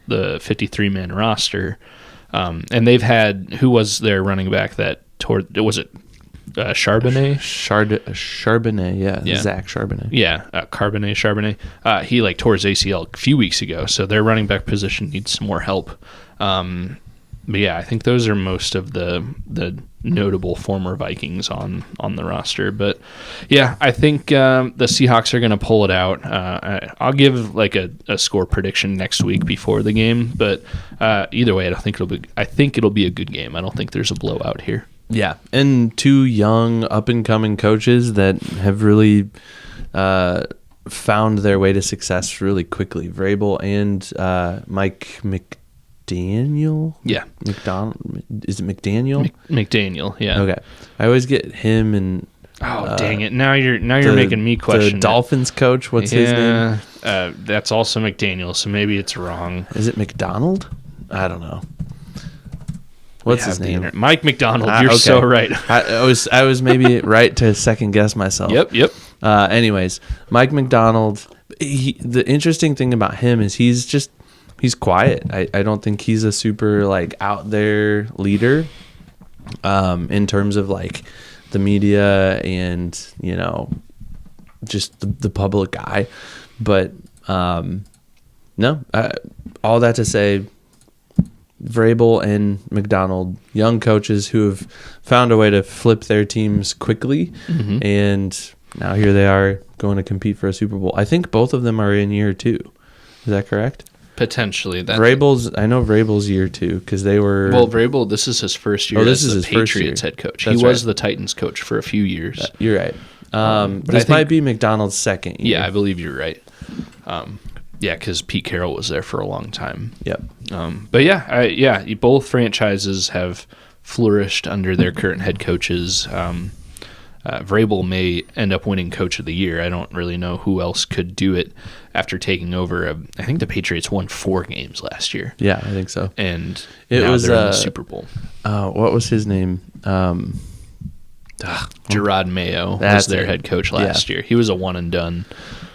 the 53-man roster. And they've had, who was their running back that was it Charbonnet? Charbonnet, yeah. Zach Charbonnet. Yeah, Charbonnet. He tore his ACL a few weeks ago, so their running back position needs some more help. But yeah, I think those are most of the notable former Vikings on the roster. But yeah, I think the Seahawks are going to pull it out. I'll give a score prediction next week before the game. But either way, I think it'll be a good game. I don't think there's a blowout here. Yeah, and two young up and coming coaches that have really found their way to success really quickly. Vrabel and Mike McDaniel? Yeah. McDonald? Is it McDaniel? McDaniel, yeah. Okay. I always get him and... Oh, dang it. Now you're making me question the Dolphins coach, what's his name? That's also McDaniel, so maybe it's wrong. Is it McDonald? I don't know. What's his name? Mike McDonald. You're okay. So right. I was maybe right to second guess myself. Yep. Anyways, Mike McDonald, the interesting thing about him is he's quiet. I don't think he's a super out there leader in terms of the media and just the public eye. But no, all that to say, Vrabel and McDonald, young coaches who have found a way to flip their teams quickly, and now here they are going to compete for a Super Bowl. I think both of them are in year 2. Is that correct? Potentially. I know Vrabel's year 2 because they were... Well, Vrabel, this is his first year as the Patriots head coach. He was the Titans coach for a few years. You're right. But this might be McDonald's second year. Yeah, I believe you're right. Yeah, because Pete Carroll was there for a long time. Yep. But both franchises have flourished under their current head coaches. Vrabel may end up winning Coach of the Year. I don't really know who else could do it after taking over. I think the Patriots won 4 games last year. Yeah, I think so. And now they're in the Super Bowl. What was his name? Gerard Mayo was their head coach last year. He was a one and done.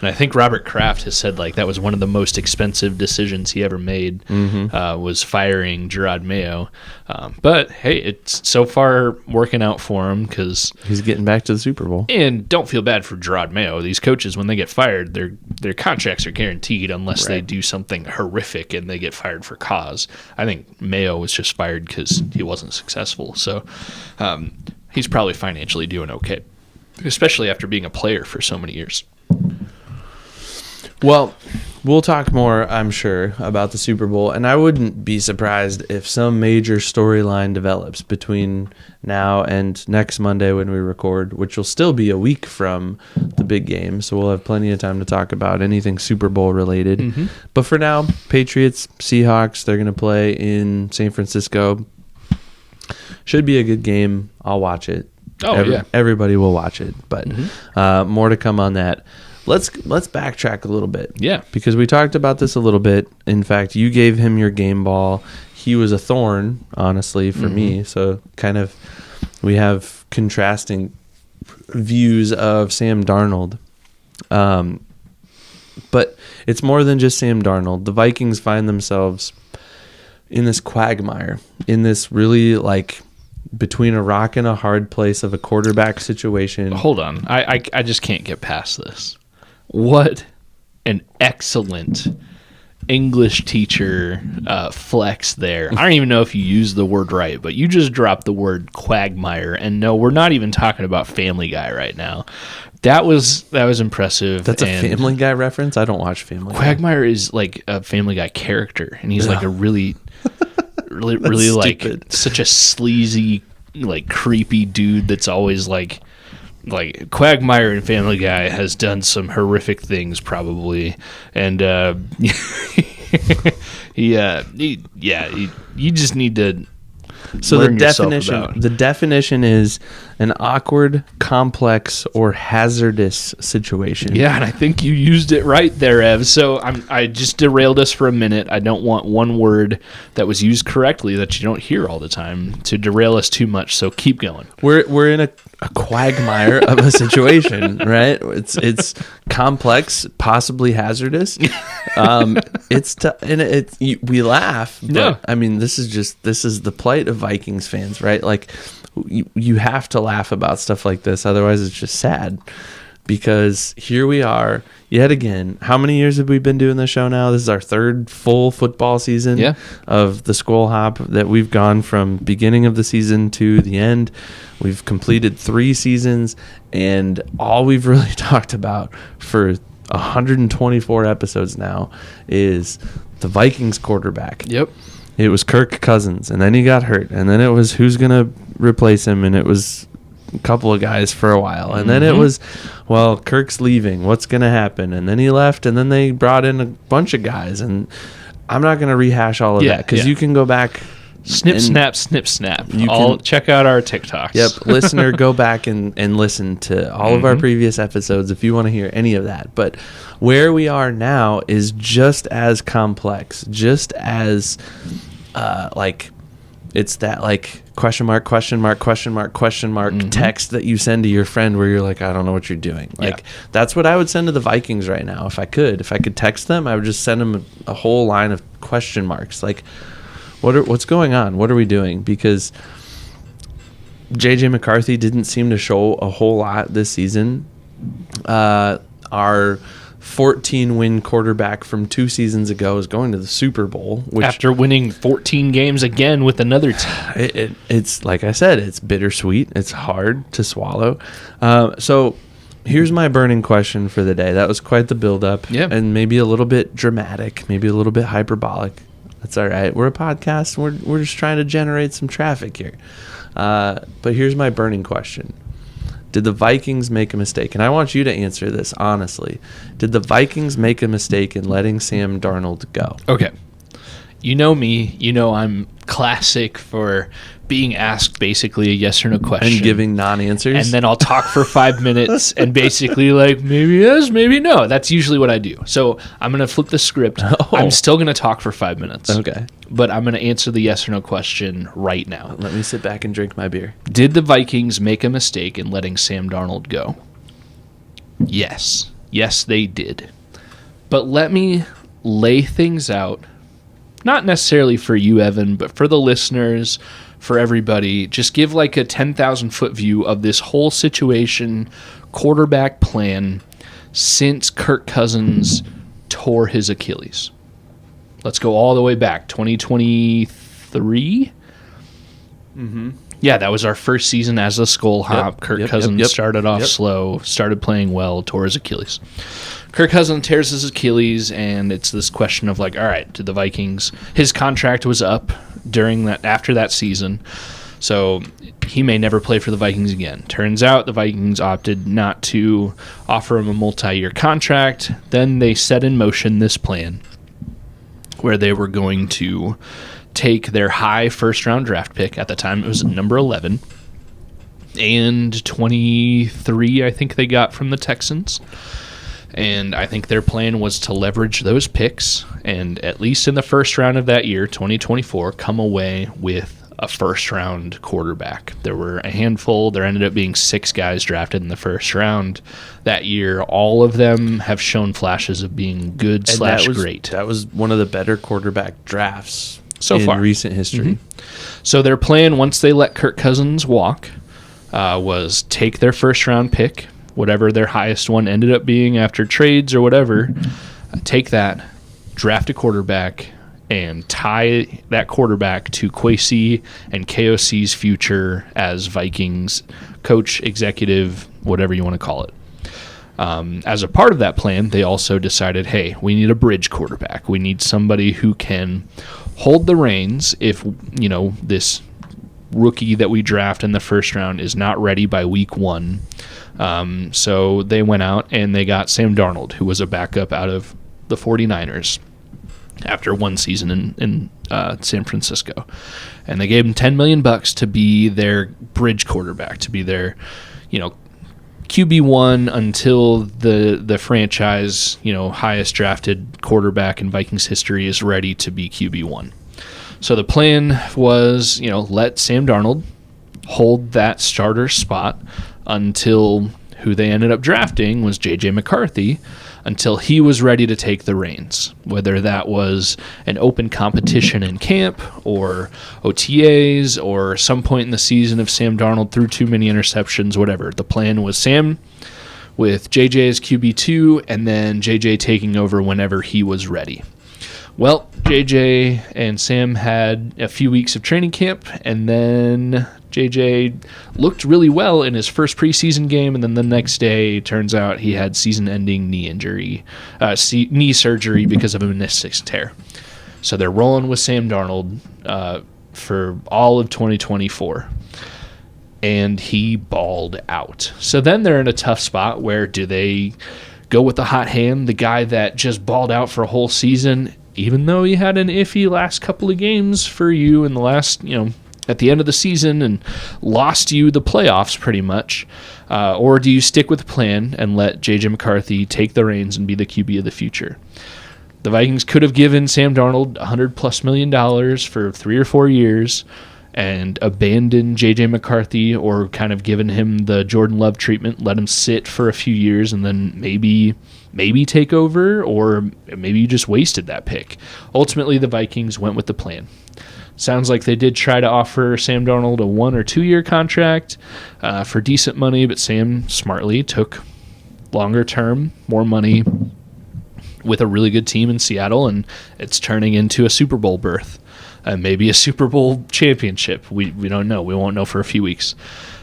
And I think Robert Kraft has said that was one of the most expensive decisions he ever made, was firing Gerard Mayo. But hey, it's so far working out for him because he's getting back to the Super Bowl. And don't feel bad for Gerard Mayo. These coaches, when they get fired, their contracts are guaranteed unless they do something horrific and they get fired for cause. I think Mayo was just fired because he wasn't successful. So he's probably financially doing okay, especially after being a player for so many years. Well, we'll talk more, I'm sure, about the Super Bowl, and I wouldn't be surprised if some major storyline develops between now and next Monday when we record, which will still be a week from the big game, so we'll have plenty of time to talk about anything Super Bowl related. But for now, Patriots, Seahawks, they're going to play in San Francisco. Should be a good game. I'll watch it. Everybody will watch it, but more to come on that. Let's backtrack a little bit. Yeah. Because we talked about this a little bit. In fact, you gave him your game ball. He was a thorn, honestly, for me. So kind of we have contrasting views of Sam Darnold. But it's more than just Sam Darnold. The Vikings find themselves in this quagmire, in this really between a rock and a hard place of a quarterback situation. Hold on. I just can't get past this. What an excellent English teacher flex there. I don't even know if you used the word right, but you just dropped the word quagmire. And no, we're not even talking about Family Guy right now. That was impressive. That's a Family Guy reference? I don't watch Family Guy. Quagmire is a Family Guy character, and he's a really such a sleazy, creepy dude that's always Quagmire in Family Guy has done some horrific things probably, and you just need to So learn yourself about. the definition is an awkward, complex, or hazardous situation. Yeah, and I think you used it right there, Ev. So I just derailed us for a minute. I don't want one word that was used correctly that you don't hear all the time to derail us too much. So keep going. We're in a quagmire of a situation, right? It's complex, possibly hazardous. We laugh, but Yeah. I mean, this is the plight of Vikings fans, right? Like, you have to laugh about stuff like this, otherwise it's just sad. Because here we are yet again. How many years have we been doing this show now? This is our third full football season of the Skol Hop that we've gone from beginning of the season to the end. We've completed 3 seasons, and all we've really talked about for 124 episodes now is the Vikings quarterback. Yep. It was Kirk Cousins, and then he got hurt, and then it was who's going to replace him, and it was a couple of guys for a while, and then it was, well, Kirk's leaving, what's going to happen? And then he left, and then they brought in a bunch of guys, and I'm not going to rehash all of that, because you can go back. Snip, snap, snip, snap. Check out our TikToks. Yep, listener, go back and listen to all of our previous episodes if you want to hear any of that. But where we are now is just as complex, just as it's that question mark text that you send to your friend where you're like, I don't know what you're doing. That's what I would send to the Vikings right now if I could text them. I would just send them a whole line of question marks, like, what's going on? What are we doing? Because J.J. McCarthy didn't seem to show a whole lot this season. Our 14-win quarterback from 2 seasons ago is going to the Super Bowl. Which, after winning 14 games again with another team. It's like I said, it's bittersweet. It's hard to swallow. So here's my burning question for the day. That was quite the build-up, and maybe a little bit dramatic, maybe a little bit hyperbolic. That's all right. We're a podcast. We're just trying to generate some traffic here. But here's my burning question. Did the Vikings make a mistake? And I want you to answer this honestly. Did the Vikings make a mistake in letting Sam Darnold go? Okay. You know me. You know I'm classic for being asked basically a yes or no question. And giving non-answers? And then I'll talk for 5 minutes and basically maybe yes, maybe no. That's usually what I do. So I'm going to flip the script. I'm still going to talk for 5 minutes. Okay. But I'm going to answer the yes or no question right now. Let me sit back and drink my beer. Did the Vikings make a mistake in letting Sam Darnold go? Yes. Yes, they did. But let me lay things out. Not necessarily for you, Evan, but for the listeners, for everybody. Just give a 10,000-foot view of this whole situation, quarterback plan, since Kirk Cousins tore his Achilles. Let's go all the way back. 2023? Mm-hmm. Yeah, that was our first season as a Skol Hop. Kirk Cousins started off slow, started playing well, tore his Achilles. Kirk Cousins tears his Achilles, and it's this question of all right, did the Vikings? His contract was up after that season, so he may never play for the Vikings again. Turns out the Vikings opted not to offer him a multi-year contract. Then they set in motion this plan where they were going to take their high first-round draft pick. At the time, it was number 11. And 23, I think they got from the Texans. And I think their plan was to leverage those picks and, at least in the first round of that year, 2024, come away with a first-round quarterback. There were a handful. There ended up being 6 guys drafted in the first round that year. All of them have shown flashes of being good / great. That was one of the better quarterback drafts so far in recent history. Mm-hmm. So their plan, once they let Kirk Cousins walk, was take their first-round pick, whatever their highest one ended up being after trades or whatever, take that, draft a quarterback, and tie that quarterback to Kwesi and KOC's future as Vikings coach, executive, whatever you want to call it. As a part of that plan, they also decided, hey, we need a bridge quarterback. We need somebody who can hold the reins if, this rookie that we draft in the first round is not ready by week 1. So they went out and they got Sam Darnold, who was a backup out of the 49ers. after one season in San Francisco. And they gave him $10 million to be their bridge quarterback, to be their, QB1 until the franchise, highest drafted quarterback in Vikings history is ready to be QB1. So the plan was, let Sam Darnold hold that starter spot until who they ended up drafting was J.J. McCarthy, until he was ready to take the reins, whether that was an open competition in camp or OTAs or some point in the season if Sam Darnold threw too many interceptions, whatever. The plan was Sam with JJ as QB2 and then JJ taking over whenever he was ready. Well, JJ and Sam had a few weeks of training camp, and then JJ looked really well in his first preseason game, and then the next day, turns out he had season-ending knee surgery because of a meniscus tear. So they're rolling with Sam Darnold for all of 2024, and he balled out. So then they're in a tough spot where do they go with the hot hand, the guy that just balled out for a whole season, even though he had an iffy last couple of games for you in the last, at the end of the season and lost you the playoffs pretty much? Or do you stick with the plan and let J.J. McCarthy take the reins and be the QB of the future? The Vikings could have given Sam Darnold $100+ million for 3 or 4 years and abandoned J.J. McCarthy, or kind of given him the Jordan Love treatment, let him sit for a few years and then maybe take over, or maybe you just wasted that pick. Ultimately, the Vikings went with the plan. Sounds like they did try to offer Sam Darnold a 1 or 2 year contract for decent money, but Sam smartly took longer term, more money with a really good team in Seattle, and it's turning into a Super Bowl berth. Maybe a Super Bowl championship. We don't know. We won't know for a few weeks.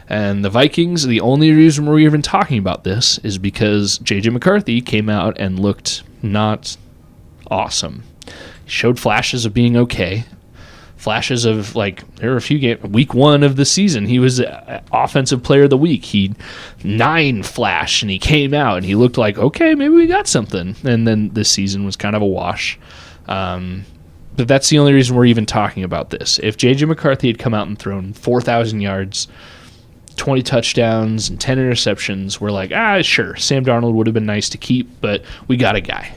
And the Vikings, the only reason we're even talking about this is because J.J. McCarthy came out and looked not awesome. He showed flashes of being okay. Flashes of, there were a few games. Week 1 of the season, he was Offensive Player of the Week. He 9 flash, and he came out, and he looked like, okay, maybe we got something. And then this season was kind of a wash. But that's the only reason we're even talking about this. If J.J. McCarthy had come out and thrown 4,000 yards, 20 touchdowns, and 10 interceptions, we're like, sure, Sam Darnold would have been nice to keep, but we got a guy.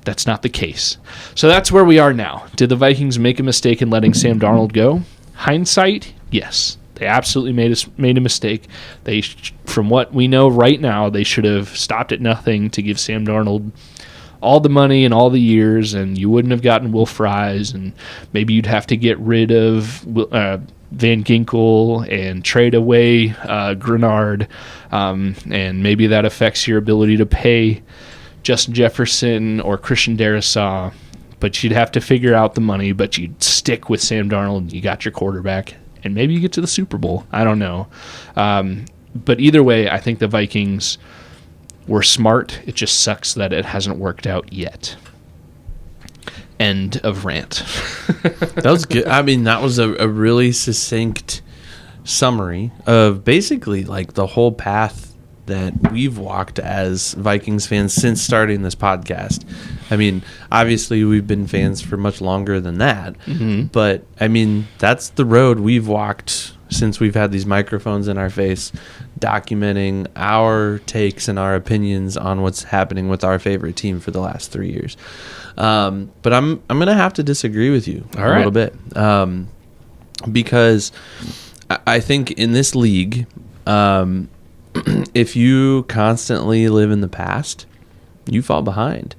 That's not the case. So that's where we are now. Did the Vikings make a mistake in letting Sam Darnold go? Hindsight, yes. They absolutely made a mistake. From what we know right now, they should have stopped at nothing to give Sam Darnold all the money and all the years, and you wouldn't have gotten Will Fries, and maybe you'd have to get rid of Van Ginkel and trade away Grenard, and maybe that affects your ability to pay Justin Jefferson or Christian Darrisaw, but you'd have to figure out the money, but you'd stick with Sam Darnold. You got your quarterback, and maybe you get to the Super Bowl. I don't know. But either way, I think the Vikings were smart. It just sucks that it hasn't worked out yet. End of rant. That was good. I mean, that was a really succinct summary of basically the whole path that we've walked as Vikings fans since starting this podcast. I mean, obviously we've been fans for much longer than that, but I mean, that's the road we've walked since we've had these microphones in our face, documenting our takes and our opinions on what's happening with our favorite team for the last 3 years. But I'm going to have to disagree with you a little bit, because I think in this league, if you constantly live in the past, you fall behind.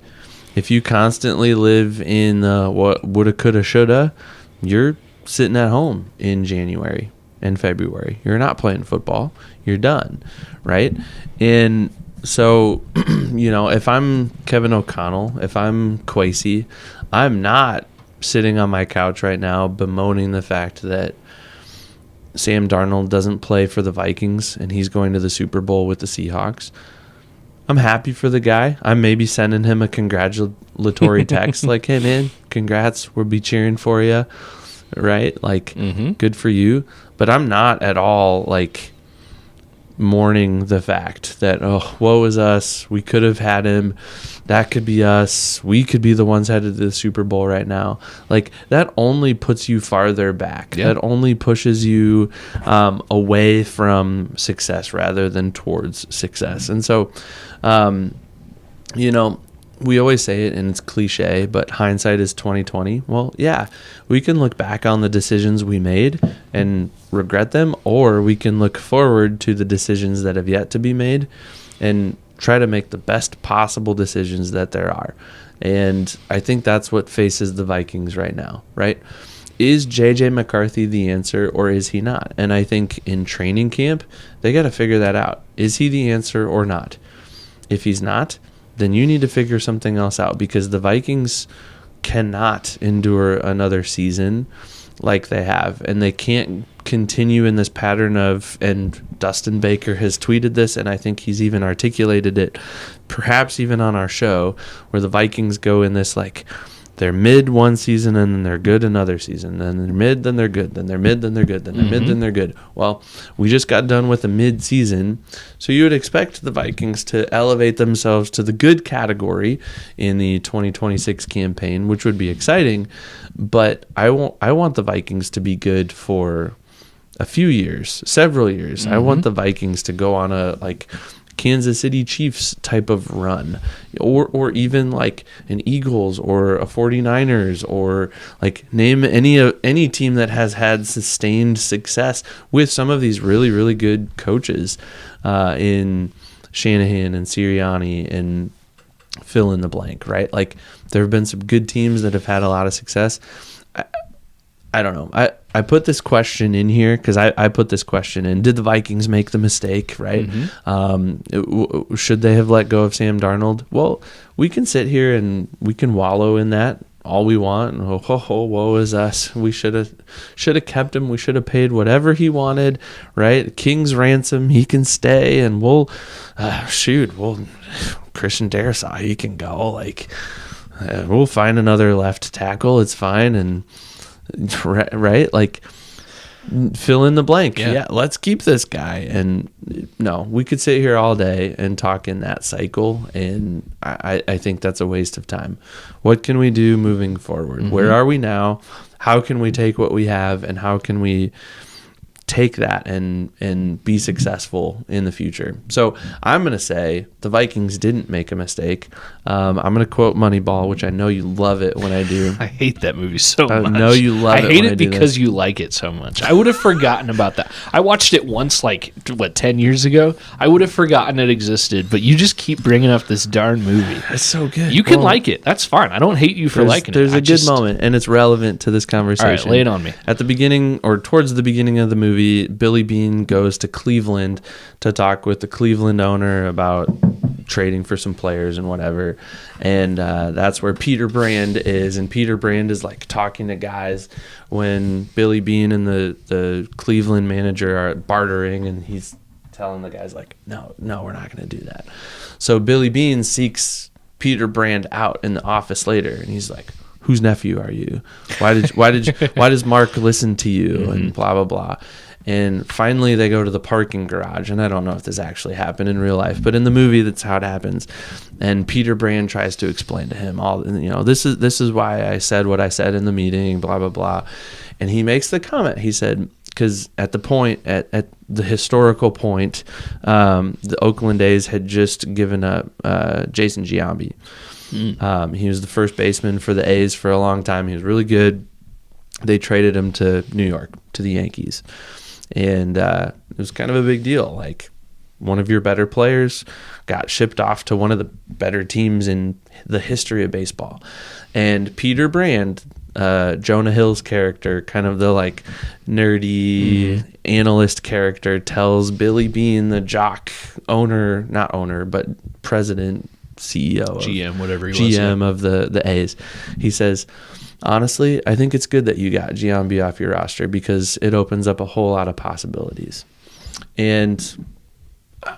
If you constantly live in what woulda, coulda, shoulda, you're sitting at home in January and February. You're not playing football. You're done, right? And so, if I'm Kevin O'Connell, if I'm Kwesi, I'm not sitting on my couch right now bemoaning the fact that Sam Darnold doesn't play for the Vikings and he's going to the Super Bowl with the Seahawks. I'm happy for the guy. I'm maybe sending him a congratulatory text like, hey, man, congrats. We'll be cheering for you, right? Good for you. But I'm not at all mourning the fact that, oh, woe is us, we could have had him, that could be us, we could be the ones headed to the Super Bowl right now. Like, that only puts you farther back. That only pushes you away from success rather than towards success. And so, we always say it, and it's cliche, but hindsight is 20/20. Well, yeah, we can look back on the decisions we made and regret them, or we can look forward to the decisions that have yet to be made and try to make the best possible decisions that there are. And I think that's what faces the Vikings right now, right? Is J.J. McCarthy the answer, or is he not? And I think in training camp, they got to figure that out. Is he the answer or not? If he's not, then you need to figure something else out, because the Vikings cannot endure another season like they have, and they can't continue in this pattern of, and Dustin Baker has tweeted this, and I think he's even articulated it, perhaps even on our show, where the Vikings go in this, like, they're mid one season and then they're good another season. Then they're mid, then they're good. Then they're mid, then they're good. Then they're mid, then they're good. Well, we just got done with a mid season, so you would expect the Vikings to elevate themselves to the good category in the 2026 campaign, which would be exciting. But I want the Vikings to be good for a few years, several years. I want the Vikings to go on a, like, Kansas City Chiefs type of run, or even like an Eagles or a 49ers, or like name any team that has had sustained success with some of these really, really good coaches in Shanahan and Sirianni and fill in the blank, right? Like, there have been some good teams that have had a lot of success. I don't know. I put this question in here because I put this question in. Did the Vikings make the mistake, right? Should they have let go of Sam Darnold? Well, we can sit here and we can wallow in that all we want. And, woe is us. We should have kept him. We should have paid whatever he wanted, right? King's ransom. He can stay, and we'll Christian Darrisaw, he can go. Like, we'll find another left tackle. It's fine. And right, like, fill in the blank. Yeah, let's keep this guy. And no, we could sit here all day and talk in that cycle, and I think that's a waste of time. What can we do moving forward? Where are we now? How can we take what we have, and how can we take that and be successful in the future? So I'm going to say the Vikings didn't make a mistake. I'm going to quote Moneyball, which I know you love it when I do. I hate that movie so much. I know you love it. I hate it because you like it so much. I would have forgotten about that. I watched it once, 10 years ago? I would have forgotten it existed, but you just keep bringing up this darn movie. It's so good. You can like it. That's fine. I don't hate you for liking it. There's a good moment, and it's relevant to this conversation. All right, lay it on me. At the beginning, or towards the beginning of the movie, Billy Beane goes to Cleveland to talk with the Cleveland owner about trading for some players and whatever, and that's where Peter Brand is, and Peter Brand is like talking to guys when Billy Beane and the Cleveland manager are bartering, and he's telling the guys, like, no, we're not going to do that. So Billy Beane seeks Peter Brand out in the office later, and he's like, whose nephew are you? Why does Mark listen to you? And blah blah blah. And finally they go to the parking garage, and I don't know if this actually happened in real life, but in the movie that's how it happens. And Peter Brand tries to explain to him all, this is why I said what I said in the meeting, blah blah blah. And he makes the comment, he said, because at the historical point, the Oakland A's had just given up Jason Giambi. He was the first baseman for the A's for a long time. He was really good. They traded him to New York, to the Yankees. And it was kind of a big deal. Like, one of your better players got shipped off to one of the better teams in the history of baseball. And Peter Brand, Jonah Hill's character, kind of the like nerdy analyst character, tells Billy Beane, the jock owner, not owner, but president, CEO, GM, whatever he was, GM of the A's. He says, honestly, I think it's good that you got Giambi off your roster, because it opens up a whole lot of possibilities. And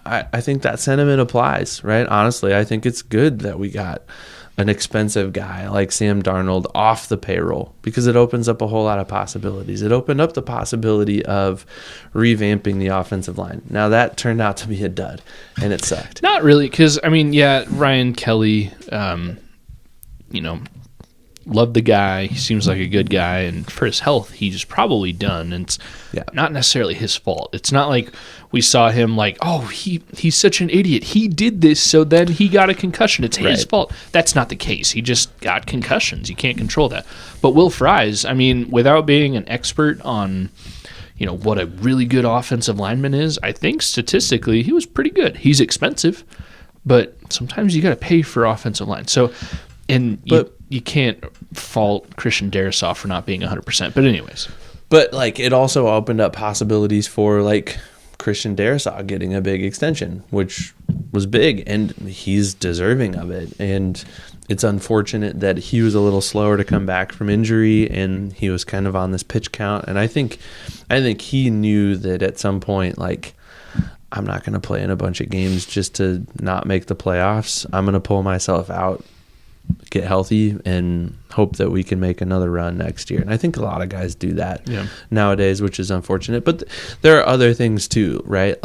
I think that sentiment applies, right? Honestly, I think it's good that we got an expensive guy like Sam Darnold off the payroll, because it opens up a whole lot of possibilities. It opened up the possibility of revamping the offensive line. Now, that turned out to be a dud, and it sucked. Not really, because, I mean, yeah, Ryan Kelly, love the guy. He seems like a good guy, and for his health, he's probably done. And it's not necessarily his fault. It's not like we saw him like, oh, he's such an idiot. He did this, so then he got a concussion. It's his fault. That's not the case. He just got concussions. You can't control that. But Will Fries, I mean, without being an expert on what a really good offensive lineman is, I think statistically he was pretty good. He's expensive, but sometimes you got to pay for offensive line. So, you can't fault Christian Darrisaw for not being 100%. But anyways. But, it also opened up possibilities for, Christian Darrisaw getting a big extension, which was big, and he's deserving of it. And it's unfortunate that he was a little slower to come back from injury, and he was kind of on this pitch count. And I think he knew that at some point, I'm not going to play in a bunch of games just to not make the playoffs. I'm going to pull myself out, get healthy, and hope that we can make another run next year. And I think a lot of guys do that nowadays, which is unfortunate. But there are other things too, right?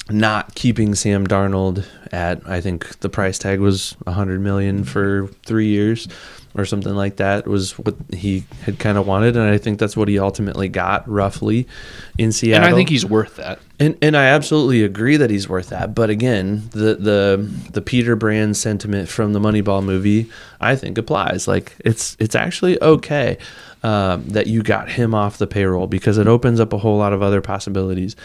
Not keeping Sam Darnold at, I think the price tag was $100 million for 3 years or something like that, was what he had kind of wanted, and I think that's what he ultimately got, roughly, in Seattle. And I think he's worth that. And I absolutely agree that he's worth that. But again, the Peter Brand sentiment from the Moneyball movie, I think applies. It's actually okay that you got him off the payroll, because it opens up a whole lot of other possibilities.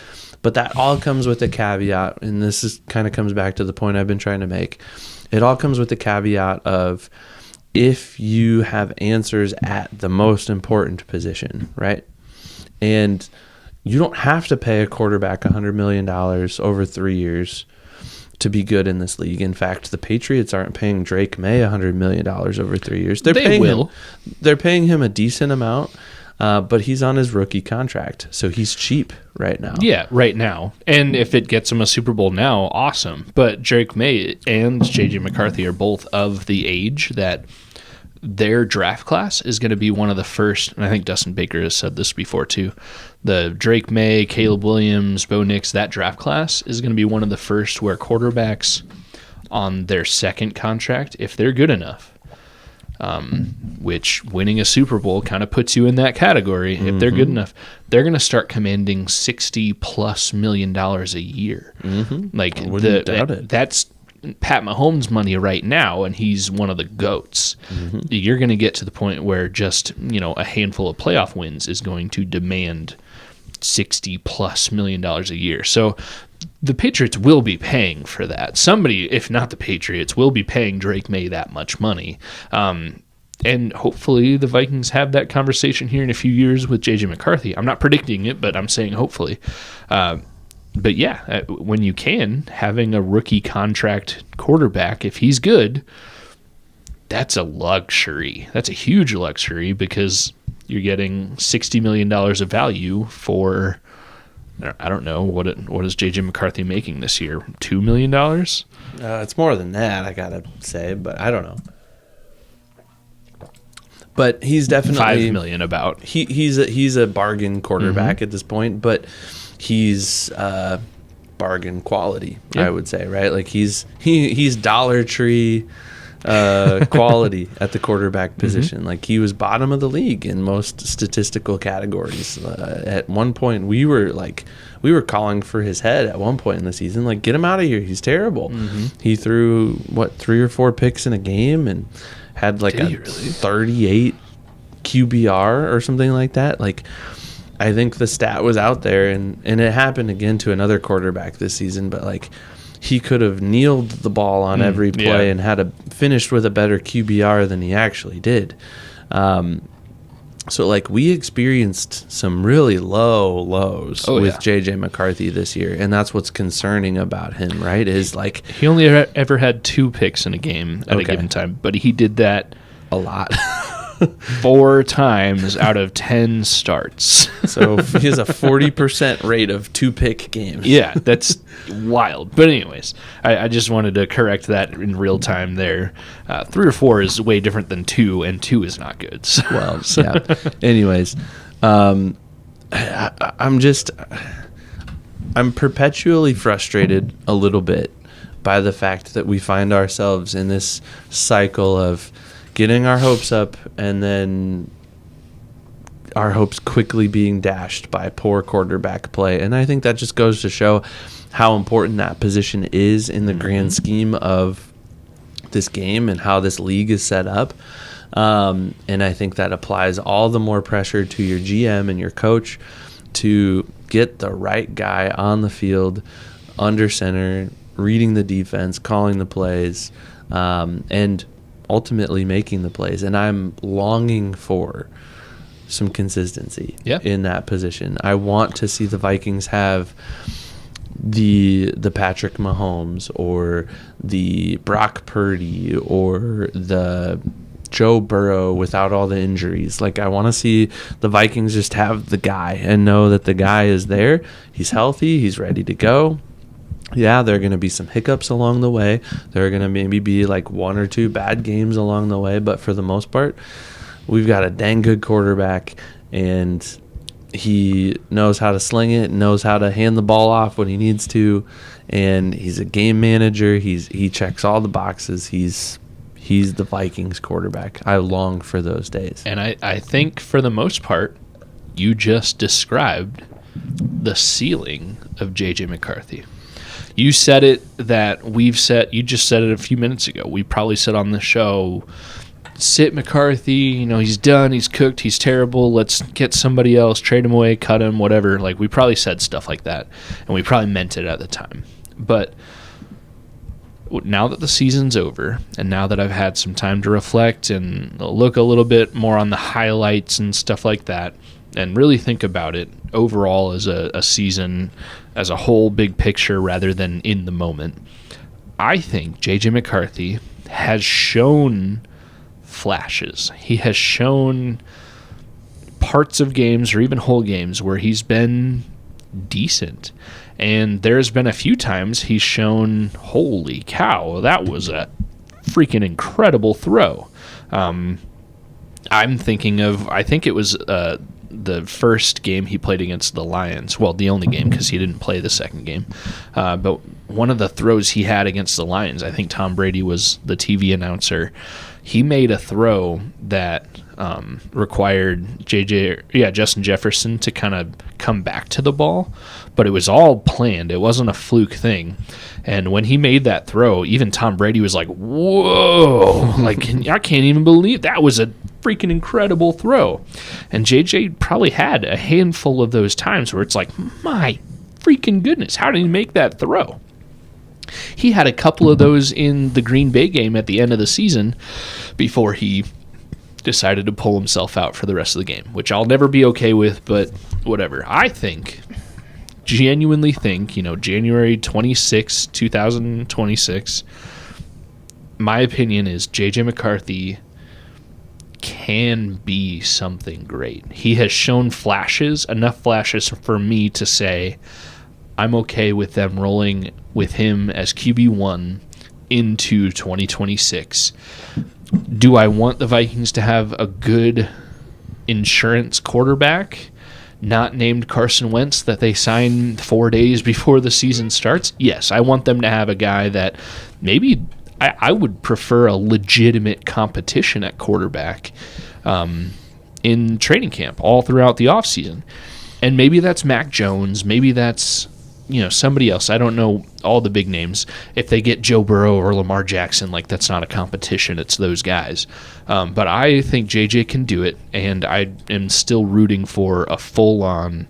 But that all comes with a caveat, and this kind of comes back to the point I've been trying to make. It all comes with the caveat of, if you have answers at the most important position, right? And you don't have to pay a quarterback $100 million over 3 years to be good in this league. In fact, the Patriots aren't paying Drake May $100 million over 3 years. They're paying him a decent amount, but he's on his rookie contract, so he's cheap right now. Yeah, right now. And if it gets him a Super Bowl now, awesome. But Drake May and J.J. McCarthy are both of the age that their draft class is going to be one of the first, and I think Dustin Baker has said this before too, the Drake May, Caleb Williams, Bo Nix, that draft class is going to be one of the first where quarterbacks on their second contract, if they're good enough, which winning a Super Bowl kind of puts you in that category. If they're good enough, they're going to start commanding $60+ million a year. I wouldn't doubt it. That's Pat Mahomes' money right now, and he's one of the GOATs. You're going to get to the point where just a handful of playoff wins is going to demand $60+ million a year. So the Patriots will be paying for that. Somebody, if not the Patriots, will be paying Drake May that much money. And hopefully the Vikings have that conversation here in a few years with J.J. McCarthy. I'm not predicting it, but I'm saying hopefully. But yeah, when you can, having a rookie contract quarterback, if he's good, that's a luxury. That's a huge luxury, because you're getting $60 million of value for, I don't know, what is J.J. McCarthy making this year? $2 million? It's more than that, I gotta say, but I don't know. But he's definitely $5 million about. He's a bargain quarterback at this point, but he's bargain quality, I would say, right? He's Dollar Tree quality at the quarterback position. He was bottom of the league in most statistical categories. At one point, we were calling for his head at one point in the season. Get him out of here. He's terrible. He threw 3 or 4 picks in a game and had a 38 QBR or something like that. I think the stat was out there, and it happened again to another quarterback this season, but he could have kneeled the ball on every play and finished with a better QBR than he actually did. So we experienced some really low lows with J.J. McCarthy this year, and that's what's concerning about him, right? Is he only ever had 2 picks in a game at a given time, but he did that a lot. 4 times out of 10 starts. So he has a 40% rate of 2-pick games. Yeah, that's wild. But anyways, I just wanted to correct that in real time there. 3 or 4 is way different than 2, and 2 is not good. So. Well, yeah. Anyways, I'm perpetually frustrated a little bit by the fact that we find ourselves in this cycle of getting our hopes up and then our hopes quickly being dashed by poor quarterback play. And I think that just goes to show how important that position is in the grand scheme of this game and how this league is set up. And I think that applies all the more pressure to your GM and your coach to get the right guy on the field, under center, reading the defense, calling the plays, and ultimately making the plays. And I'm longing for some consistency in that position. I want to see the Vikings have the Patrick Mahomes or the Brock Purdy or the Joe Burrow without all the injuries. Like, I want to see the Vikings just have the guy and know that the guy is there. He's healthy. He's ready to go. Yeah, there are going to be some hiccups along the way. There are going to maybe be like 1 or 2 bad games along the way. But for the most part, we've got a dang good quarterback, and he knows how to sling it, knows how to hand the ball off when he needs to, and he's a game manager. He checks all the boxes. He's the Vikings quarterback. I long for those days. And I think for the most part, you just described the ceiling of J.J. McCarthy. You said it that you just said it a few minutes ago. We probably said on the show, sit McCarthy, he's done, he's cooked, he's terrible, let's get somebody else, trade him away, cut him, whatever. Like, we probably said stuff like that, and we probably meant it at the time. But now that the season's over, and now that I've had some time to reflect and look a little bit more on the highlights and stuff like that, and really think about it overall as a season, as a whole big picture rather than in the moment, I think J.J. McCarthy has shown flashes. He has shown parts of games or even whole games where he's been decent. And there's been a few times he's shown, holy cow, that was a freaking incredible throw. I'm thinking of, I think it was the first game he played against the Lions. Well, the only game, because he didn't play the second game. But one of the throws he had against the Lions, I think Tom Brady was the TV announcer. He made a throw that required Justin Jefferson to kind of come back to the ball, but it was all planned. It wasn't a fluke thing. And when he made that throw, even Tom Brady was like, whoa, like, I can't even believe that was a freaking incredible throw. And JJ probably had a handful of those times where it's like, my freaking goodness, how did he make that throw? He had a couple of those in the Green Bay game at the end of the season before he decided to pull himself out for the rest of the game, which I'll never be okay with, but whatever. I genuinely think, January 26, 2026, my opinion is J.J. McCarthy can be something great. He has shown enough flashes for me to say I'm okay with them rolling with him as QB1 into 2026. Do I want the Vikings to have a good insurance quarterback, not named Carson Wentz, that they sign 4 days before the season starts? Yes, I want them to have a guy that maybe I would prefer a legitimate competition at quarterback in training camp all throughout the offseason. And maybe that's Mac Jones. Maybe that's somebody else. I don't know all the big names. If they get Joe Burrow or Lamar Jackson, like, that's not a competition. It's those guys. But I think JJ can do it, and I am still rooting for a full-on,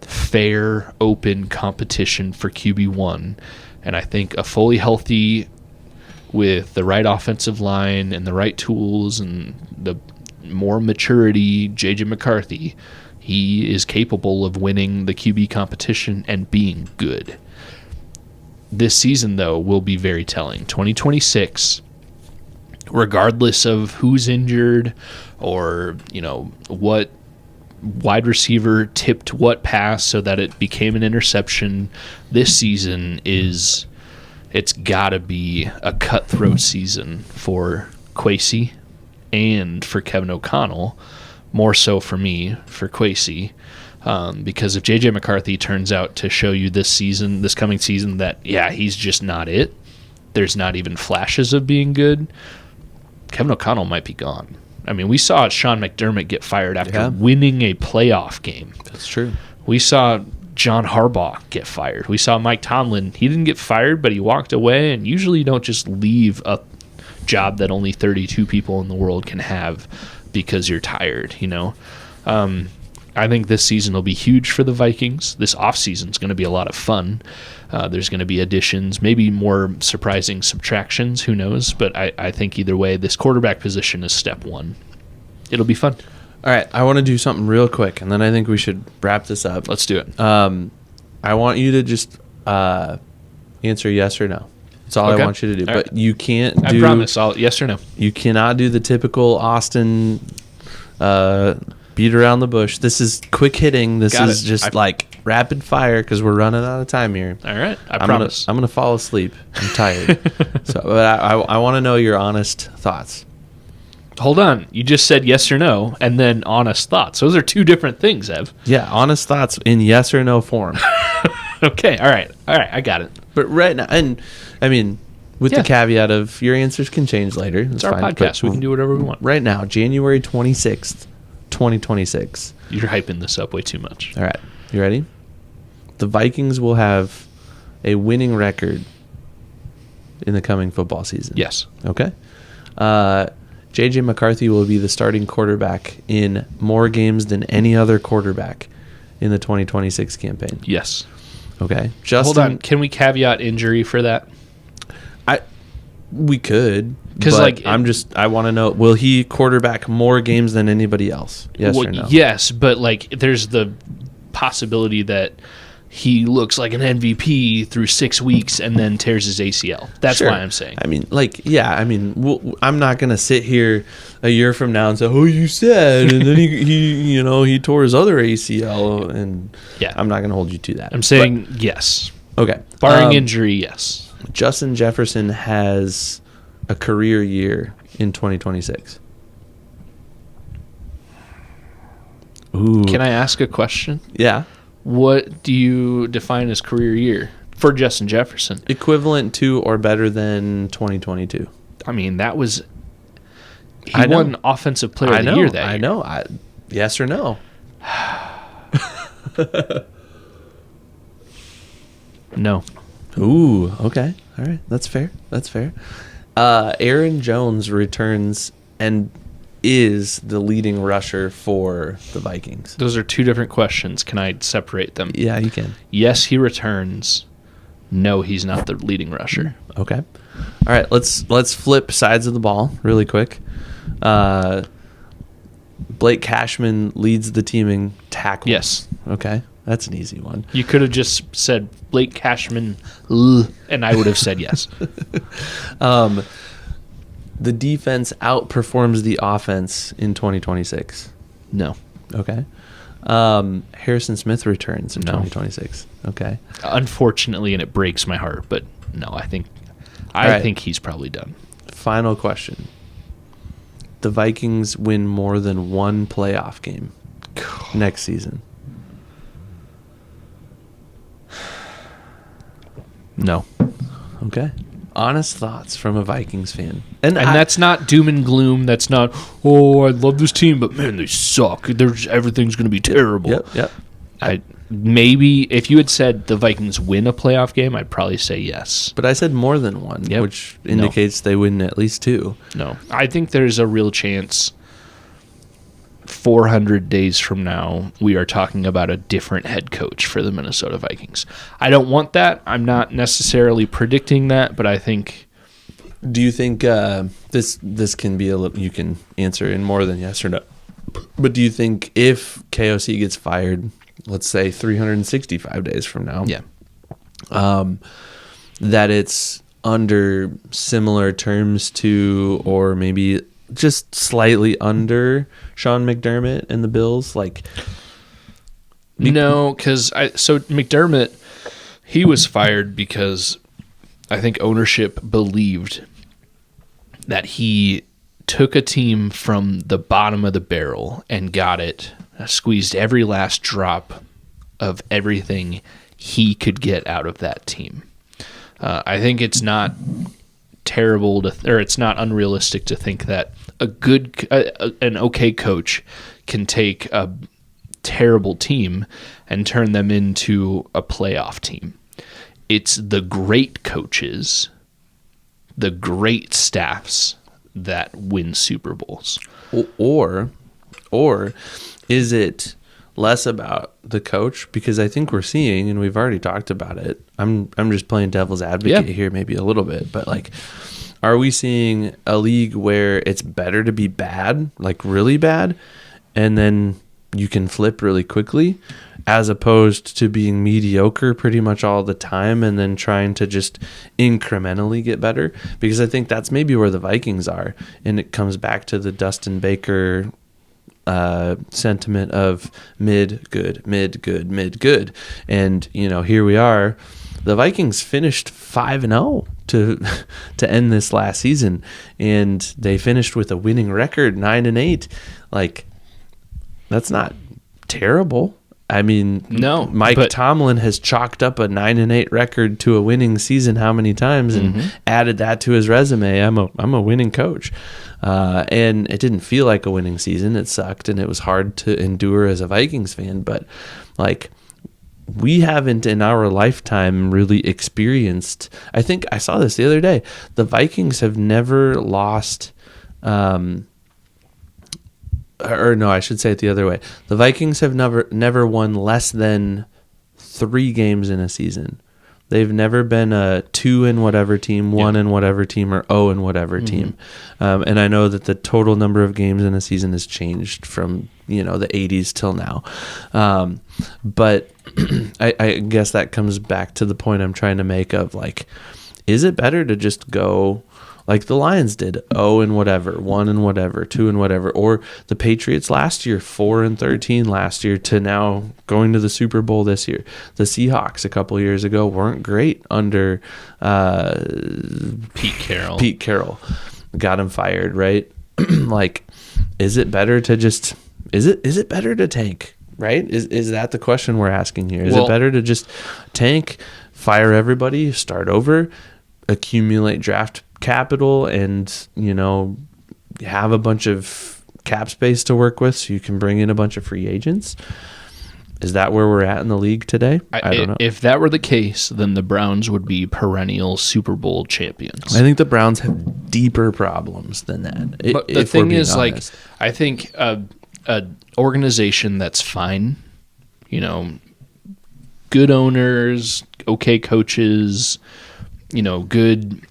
fair, open competition for QB1. And I think a fully healthy, with the right offensive line and the right tools and the more maturity, J.J. McCarthy, he is capable of winning the QB competition and being good. This season, though, will be very telling. 2026, regardless of who's injured or, what wide receiver tipped what pass so that it became an interception. This season it's got to be a cutthroat season for Kwesi and for Kevin O'Connell, more so for me, for Kwesi, because if J.J. McCarthy turns out to show you this coming season, that, he's just not it, there's not even flashes of being good, Kevin O'Connell might be gone. I mean, we saw Sean McDermott get fired after winning a playoff game. That's true. We saw John Harbaugh get fired. We saw Mike Tomlin. He didn't get fired, but he walked away, and usually you don't just leave a job that only 32 people in the world can have because you're tired, I think this season will be huge for the Vikings. This offseason is going to be a lot of fun. There's going to be additions, maybe more surprising subtractions, who knows? But I think either way, this quarterback position is step one. It'll be fun. All right, I want to do something real quick, and then I think we should wrap this up. Let's do it. I want you to just answer yes or no. That's all I want you to do. All but you can't do... I promise, yes or no. You cannot do the typical Austin beat around the bush. This is quick hitting. This is just like rapid fire because we're running out of time here. All right, I promise. I'm gonna fall asleep. I'm tired. But I want to know your honest thoughts. Hold on. You just said yes or no, and then honest thoughts. Those are two different things, Ev. Yeah, honest thoughts in yes or no form. Okay, all right, I got it. But right now, and I mean, with the caveat of your answers can change later. It's our podcast. We can do whatever we want. Right now, January 26th, 2026. You're hyping this up way too much. All right, you ready? The Vikings will have a winning record in the coming football season. Yes. Okay. J.J. McCarthy will be the starting quarterback in more games than any other quarterback in the 2026 campaign. Yes. Okay. Hold on. Can we caveat injury for that? We could. Because I want to know, will he quarterback more games than anybody else? Yes or no? Yes, but there's the possibility that he looks like an MVP through 6 weeks and then tears his ACL. That's why I'm saying. I mean, I'm not going to sit here a year from now and say, "Oh, you said," and then he tore his other ACL, and I'm not going to hold you to that. I'm saying yes. Okay. Barring injury, yes. Justin Jefferson has a career year in 2026. Ooh. Can I ask a question? Yeah. What do you define as career year for Justin Jefferson? Equivalent to or better than 2022. I mean, that was... He won Offensive Player of the Year that year. I know. Yes or no? No. Ooh, okay. All right. That's fair. Aaron Jones returns and is the leading rusher for the Vikings. Those are two different questions. Can I separate them? Yeah, you can. Yes, he returns. No, he's not the leading rusher. Okay. All right, let's flip sides of the ball really quick. Blake Cashman leads the team in tackles. Yes. Okay. That's an easy one. You could have just said Blake Cashman, and I would have said yes. The defense outperforms the offense in 2026. No. Okay. Harrison Smith returns in 2026. Okay. Unfortunately, and it breaks my heart, but no, I think he's probably done. Final question. The Vikings win more than one playoff game next season. No. Okay. Honest thoughts from a Vikings fan. And that's not doom and gloom. That's not, I love this team, but man, they suck. Everything's going to be terrible. Yep. Maybe if you had said the Vikings win a playoff game, I'd probably say yes. But I said more than one, which indicates they win at least two. No. I think there's a real chance 400 days from now, we are talking about a different head coach for the Minnesota Vikings. I don't want that. I'm not necessarily predicting that, but I think... Do you think this can be a little... You can answer in more than yes or no. But do you think if KOC gets fired, let's say 365 days from now, that it's under similar terms to, or maybe just slightly under Sean McDermott and the Bills? Like, no, because so McDermott, he was fired because I think ownership believed that he took a team from the bottom of the barrel and got it, squeezed every last drop of everything he could get out of that team. I think it's not terrible or it's not unrealistic to think that an okay coach can take a terrible team and turn them into a playoff team. It's the great coaches, the great staffs that win Super Bowls. Or is it less about the coach? Because I think we're seeing, and we've already talked about it, I'm just playing devil's advocate here maybe a little bit, but like, are we seeing a league where it's better to be bad, like really bad, and then you can flip really quickly, as opposed to being mediocre pretty much all the time and then trying to just incrementally get better? Because I think that's maybe where the Vikings are, and it comes back to the Dustin Baker sentiment of mid, good, mid, good, mid, good. And, you know, here we are. The Vikings finished 5-0 to end this last season, and they finished with a winning record, 9-8. Like, that's not terrible. I mean, no, Mike Tomlin has chalked up a 9-8 record to a winning season how many times, and added that to his resume. I'm a winning coach, and it didn't feel like a winning season. It sucked, and it was hard to endure as a Vikings fan. But like, we haven't in our lifetime really experienced. I think I saw this the other day. The Vikings have never lost. Or no, I should say it the other way. The Vikings have never won less than 3 games in a season. They've never been a 2 in whatever team, 1 in whatever team, or 0 in whatever team. And I know that the total number of games in a season has changed from, you know, the 80s till now. But I guess that comes back to the point I'm trying to make of, like, is it better to just go like the Lions did, 0 in whatever, 1 in whatever, 2 in whatever, or the Patriots last year, 4-13 last year, to now going to the Super Bowl this year. The Seahawks a couple years ago weren't great under Pete Carroll. Pete Carroll got him fired, right? Like, is it better to just is it better to tank, right? Is that the question we're asking here? Is it better to just tank, fire everybody, start over, accumulate draft capital, and, you know, have a bunch of cap space to work with so you can bring in a bunch of free agents? Is that where we're at in the league today? I don't know. If that were the case, then the Browns would be perennial Super Bowl champions. I think the Browns have deeper problems than that. But the thing is, like, I think a organization that's fine, you know, good owners, okay coaches, you know, good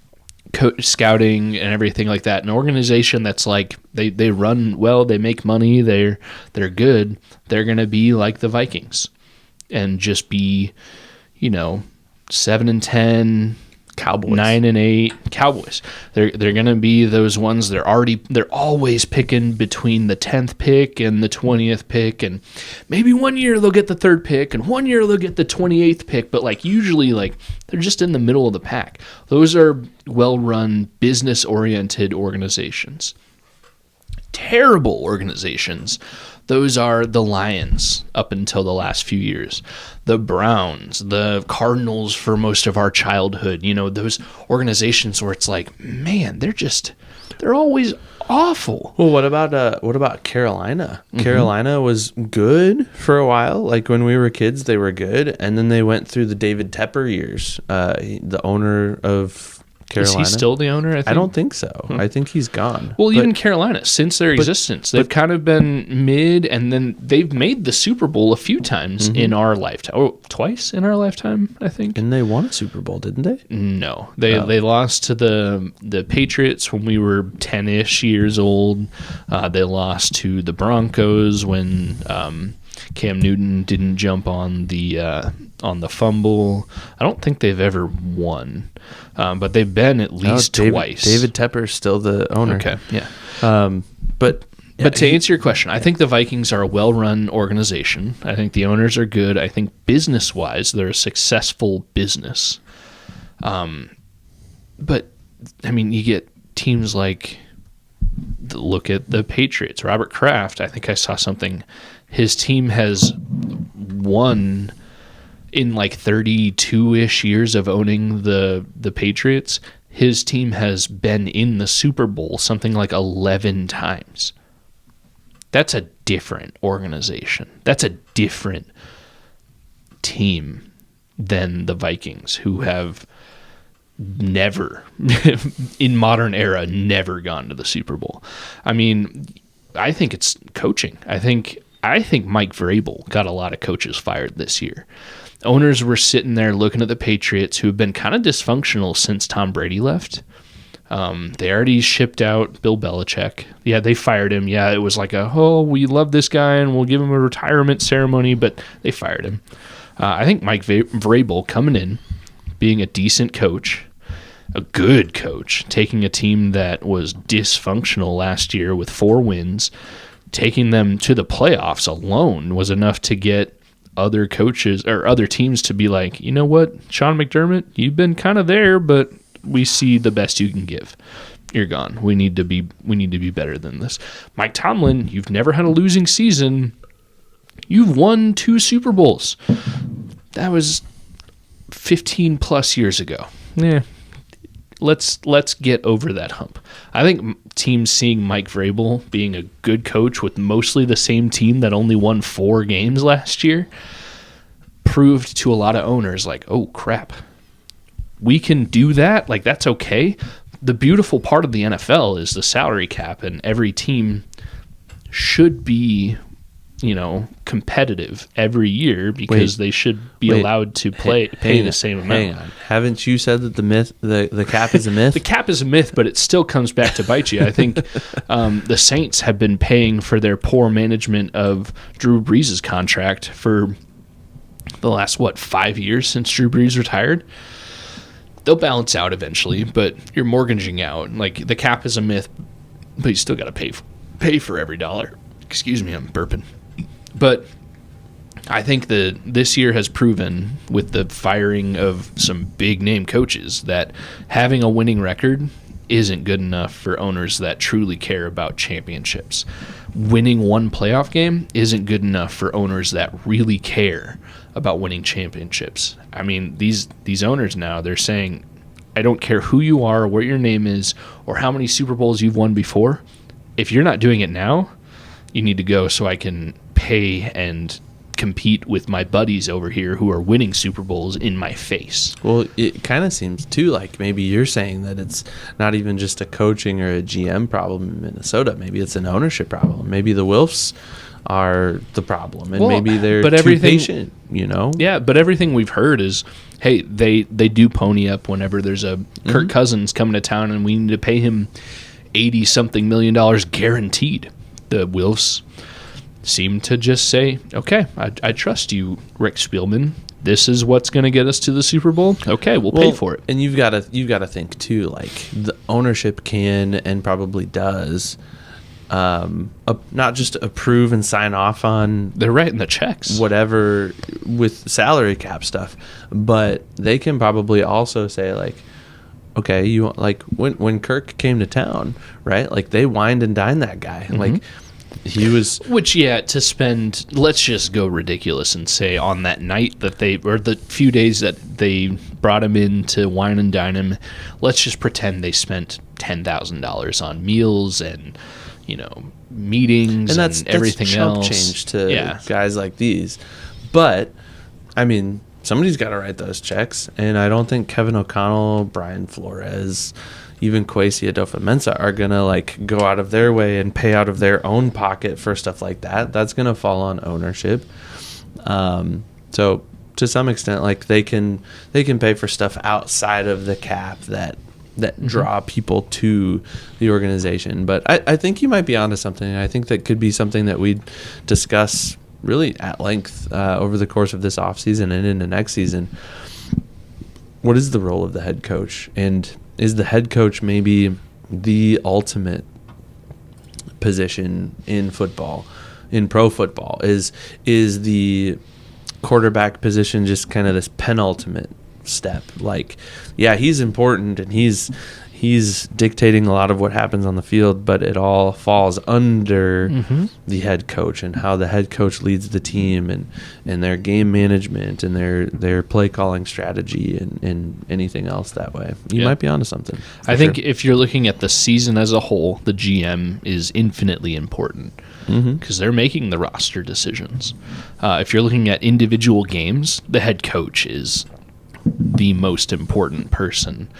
scouting and everything like that, an organization that's like they run well, they make money, they're good, they're gonna be like the Vikings and just be, you know, 7-10 Cowboys, 9-8 Cowboys. They're gonna be those ones. They're always picking between the 10th pick and the 20th pick, and maybe one year they'll get the 3rd pick, and one year they'll get the 28th pick. But like usually, like they're just in the middle of the pack. Those are well-run, business-oriented organizations. Terrible organizations. Those are the Lions up until the last few years, the Browns, the Cardinals for most of our childhood. You know, those organizations where it's like, man, they're always awful. Well, what about Carolina? Carolina was good for a while. Like when we were kids, they were good, and then they went through the David Tepper years. The owner of Carolina. Is he still the owner? I don't think so. I think he's gone. Well, even Carolina, since their existence, they've kind of been mid, and then they've made the Super Bowl a few times in our lifetime. Oh, twice in our lifetime, I think. And they won a Super Bowl, didn't they? No. They lost to the Patriots when we were 10-ish years old. They lost to the Broncos when Cam Newton didn't jump on the fumble. I don't think they've ever won. But they've been at least twice. David Tepper's still the owner. Okay, yeah. But to answer your question, I think the Vikings are a well-run organization. I think the owners are good. I think business-wise, they're a successful business. But, I mean, you get teams like, look at the Patriots. Robert Kraft, I think I saw something. His team has won in like 32-ish years of owning the Patriots. His team has been in the Super Bowl something like 11 times. That's a different organization. That's a different team than the Vikings, who have never, in modern era, never gone to the Super Bowl. I mean, I think it's coaching. I think Mike Vrabel got a lot of coaches fired this year. Owners were sitting there looking at the Patriots, who have been kind of dysfunctional since Tom Brady left. They already shipped out Bill Belichick. Yeah, they fired him. Yeah, it was like we love this guy and we'll give him a retirement ceremony, but they fired him. I think Mike Vrabel coming in, being a decent coach, a good coach, taking a team that was dysfunctional last year with 4 wins, taking them to the playoffs alone was enough to get other coaches or other teams to be like, you know what, Sean McDermott, you've been kind of there, but we see the best you can give. You're gone. We need to be better than this. Mike Tomlin, you've never had a losing season. You've won 2 Super Bowls. That was 15 plus years ago. Yeah. Let's get over that hump. I think teams seeing Mike Vrabel being a good coach with mostly the same team that only won 4 games last year proved to a lot of owners like, oh crap, we can do that. Like, that's okay. The beautiful part of the NFL is the salary cap, and every team should be, competitive every year because they should be allowed to pay the same amount. Hang on. Haven't you said that the cap is a myth? The cap is a myth, but it still comes back to bite you. I think the Saints have been paying for their poor management of Drew Brees' contract for the last, 5 years since Drew Brees retired. They'll balance out eventually, but you're mortgaging out. Like, the cap is a myth, but you still got to pay for every dollar. Excuse me, I'm burping. But I think that this year has proven, with the firing of some big-name coaches, that having a winning record isn't good enough for owners that truly care about championships. Winning one playoff game isn't good enough for owners that really care about winning championships. I mean, these owners now, they're saying, I don't care who you are, or what your name is, or how many Super Bowls you've won before. If you're not doing it now, you need to go so I can pay and compete with my buddies over here who are winning Super Bowls in my face. Well, it kind of seems too like maybe you're saying that it's not even just a coaching or a GM problem in Minnesota. Maybe it's an ownership problem. Maybe the Wilfs are the problem, and maybe they're too patient, Yeah, but everything we've heard is, hey, they do pony up whenever there's a Kirk Cousins coming to town and we need to pay him $80-something million guaranteed. The Wilfs seem to just say, okay, I trust you, Rick Spielman. This is what's going to get us to the Super Bowl. Okay, we'll pay for it. And you've got to think too, like, the ownership can and probably does not just approve and sign off on, they're writing the checks, whatever with salary cap stuff, but they can probably also say, like, okay, you like when Kirk came to town, right? Like, they wined and dined that guy. Like, he was, to spend, let's just go ridiculous and say on that night that or the few days that they brought him in to wine and dine him, let's just pretend they spent $10,000 on meals and meetings and everything else. Change to guys like these, but I mean, somebody's got to write those checks, and I don't think Kevin O'Connell, Brian Flores, even Kwesi Adofo-Mensah are going to go out of their way and pay out of their own pocket for stuff like that. That's going to fall on ownership. So to some extent, they can pay for stuff outside of the cap that draw people to the organization. But I think you might be onto something. I think that could be something that we'd discuss really at length over the course of this offseason and into next season. What is the role of the head coach? And is the head coach maybe the ultimate position in football, in pro football? Is the quarterback position just kind of this penultimate step? Like, yeah, he's important and he's dictating a lot of what happens on the field, but it all falls under the head coach and how the head coach leads the team and their game management and their play calling strategy and anything else that way. You might be onto something. I think if you're looking at the season as a whole, the GM is infinitely important because they're making the roster decisions. If you're looking at individual games, the head coach is the most important person.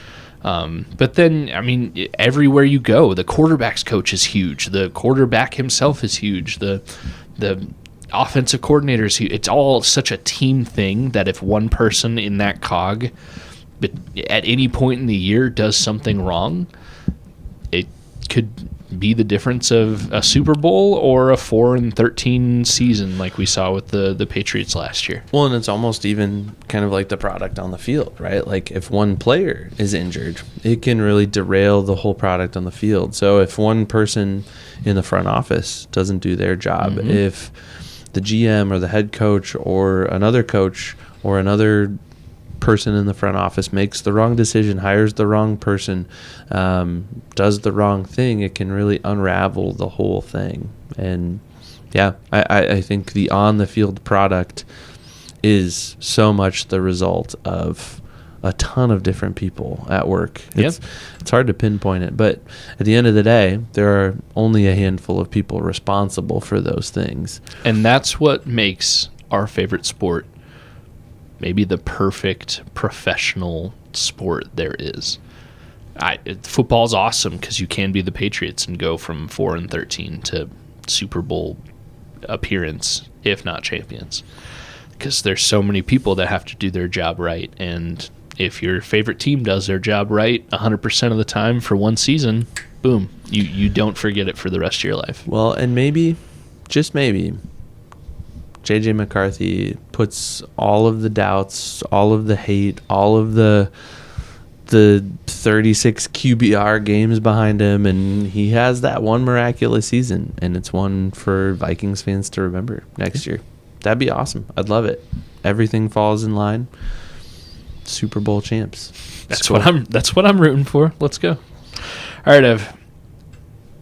But then, I mean, everywhere you go, the quarterback's coach is huge. The quarterback himself is huge. The offensive coordinator is huge. It's all such a team thing that if one person in that cog, but at any point in the year, does something wrong, it could be the difference of a Super Bowl or a 4-13 season like we saw with the Patriots last year. Well, and it's almost even kind of like the product on the field, right? Like if one player is injured, it can really derail the whole product on the field. So if one person in the front office doesn't do their job, if the GM or the head coach or another coach or another person in the front office makes the wrong decision, hires the wrong person, does the wrong thing, it can really unravel the whole thing. And yeah, I think the on the field product is so much the result of a ton of different people at work. It's hard to pinpoint it, but at the end of the day, there are only a handful of people responsible for those things. And that's what makes our favorite sport maybe the perfect professional sport there is. Football's awesome because you can be the Patriots and go from 4-13 to Super Bowl appearance, if not champions, because there's so many people that have to do their job right. And if your favorite team does their job right 100% of the time for one season, boom, you don't forget it for the rest of your life. Well, and maybe, just maybe, J.J. McCarthy puts all of the doubts, all of the hate, all of the 36 QBR games behind him, and he has that one miraculous season, and it's one for Vikings fans to remember next year. That'd be awesome. I'd love it. Everything falls in line. Super Bowl champs. That's what I'm rooting for. Let's go. All right, Ev.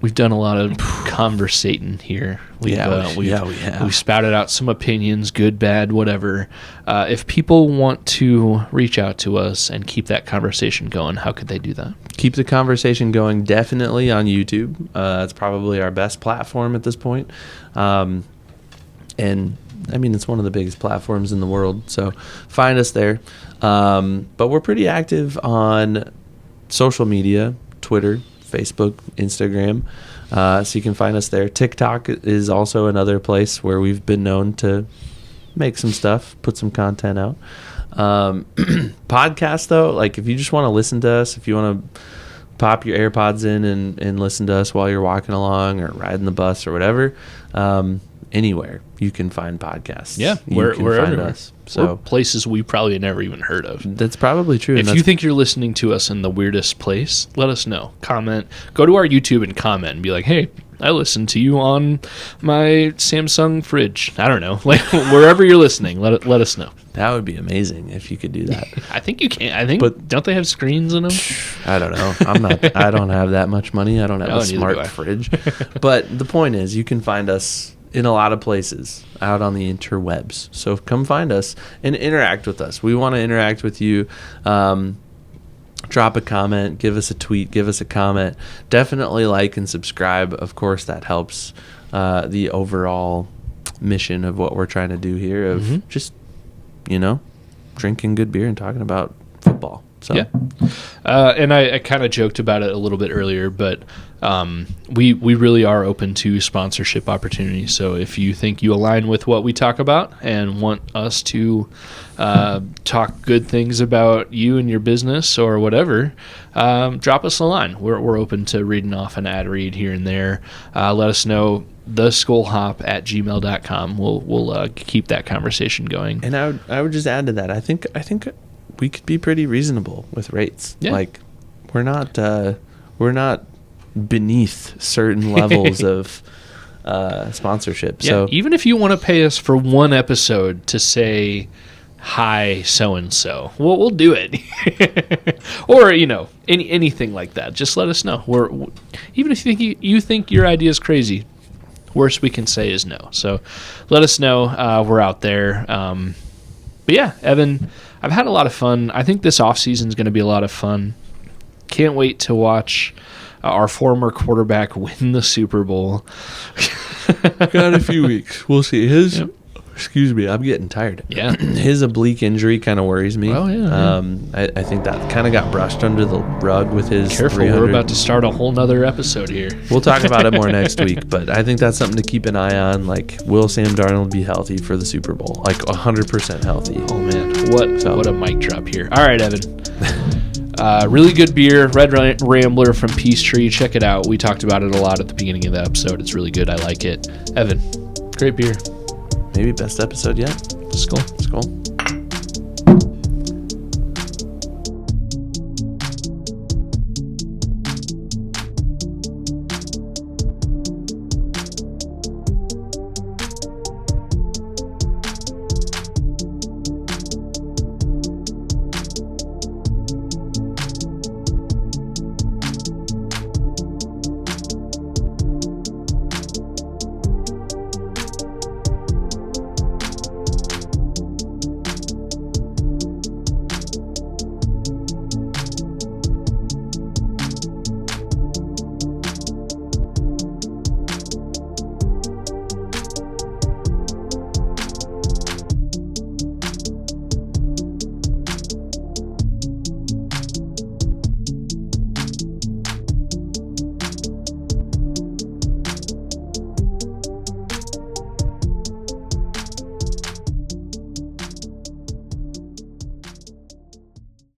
We've done a lot of conversating here. We spouted out some opinions, good, bad, whatever. If people want to reach out to us and keep that conversation going, how could they do that? Keep the conversation going definitely on YouTube. It's probably our best platform at this point. And, I mean, it's one of the biggest platforms in the world, so find us there. But we're pretty active on social media, Twitter, Facebook, Instagram, so you can find us there. TikTok is also another place where we've been known to make some stuff, put some content out. Podcast, though, like if you just want to listen to us, if you want to pop your AirPods in and listen to us while you're walking along or riding the bus or whatever, anywhere you can find podcasts. Yeah, we're find us. So we're places we probably never even heard of. That's probably true. If you think you're listening to us in the weirdest place, let us know. Comment. Go to our YouTube and comment and be like, hey, I listened to you on my Samsung fridge. I don't know. Like wherever you're listening, let us know. That would be amazing if you could do that. I think you can. But don't they have screens in them? I don't know. I don't have that much money. I don't have a smart fridge. But the point is, you can find us in a lot of places out on the interwebs. So come find us and interact with us. We want to interact with you. Drop a comment, give us a tweet, give us a comment. Definitely like and subscribe. Of course, that helps the overall mission of what we're trying to do here of just, drinking good beer and talking about football. So. Yeah. And I kind of joked about it a little bit earlier, but we really are open to sponsorship opportunities. So if you think you align with what we talk about and want us to talk good things about you and your business or whatever, drop us a line. We're open to reading off an ad read here and there. Let us know. theskolhop@gmail.com. We'll keep that conversation going. And I would just add to that. I think we could be pretty reasonable with rates. Yeah. Like we're not beneath certain levels of sponsorship. Yeah, so even if you want to pay us for one episode to say hi so and so, we'll do it. Or anything like that, just let us know. Even if you think your idea is crazy, worst we can say is no. So let us know. We're out there. But yeah, Evan, I've had a lot of fun. I think this offseason is going to be a lot of fun. Can't wait to watch our former quarterback win the Super Bowl. Got a few weeks. We'll see. Excuse me, I'm getting tired. Yeah. His oblique injury kind of worries me. Oh, yeah. I think that kind of got brushed under the rug with his Careful, 300. we're about to start a whole nother episode here. We'll talk about it more next week, but I think that's something to keep an eye on. Like, will Sam Darnold be healthy for the Super Bowl? Like, 100% healthy. Oh, man. What a mic drop here. All right, Evan. Really good beer, Red Rambler from Peace Tree. Check it out. We talked about it a lot at the beginning of the episode. It's really good. I like it. Evan, great beer. Maybe best episode yet. Skol. Skol.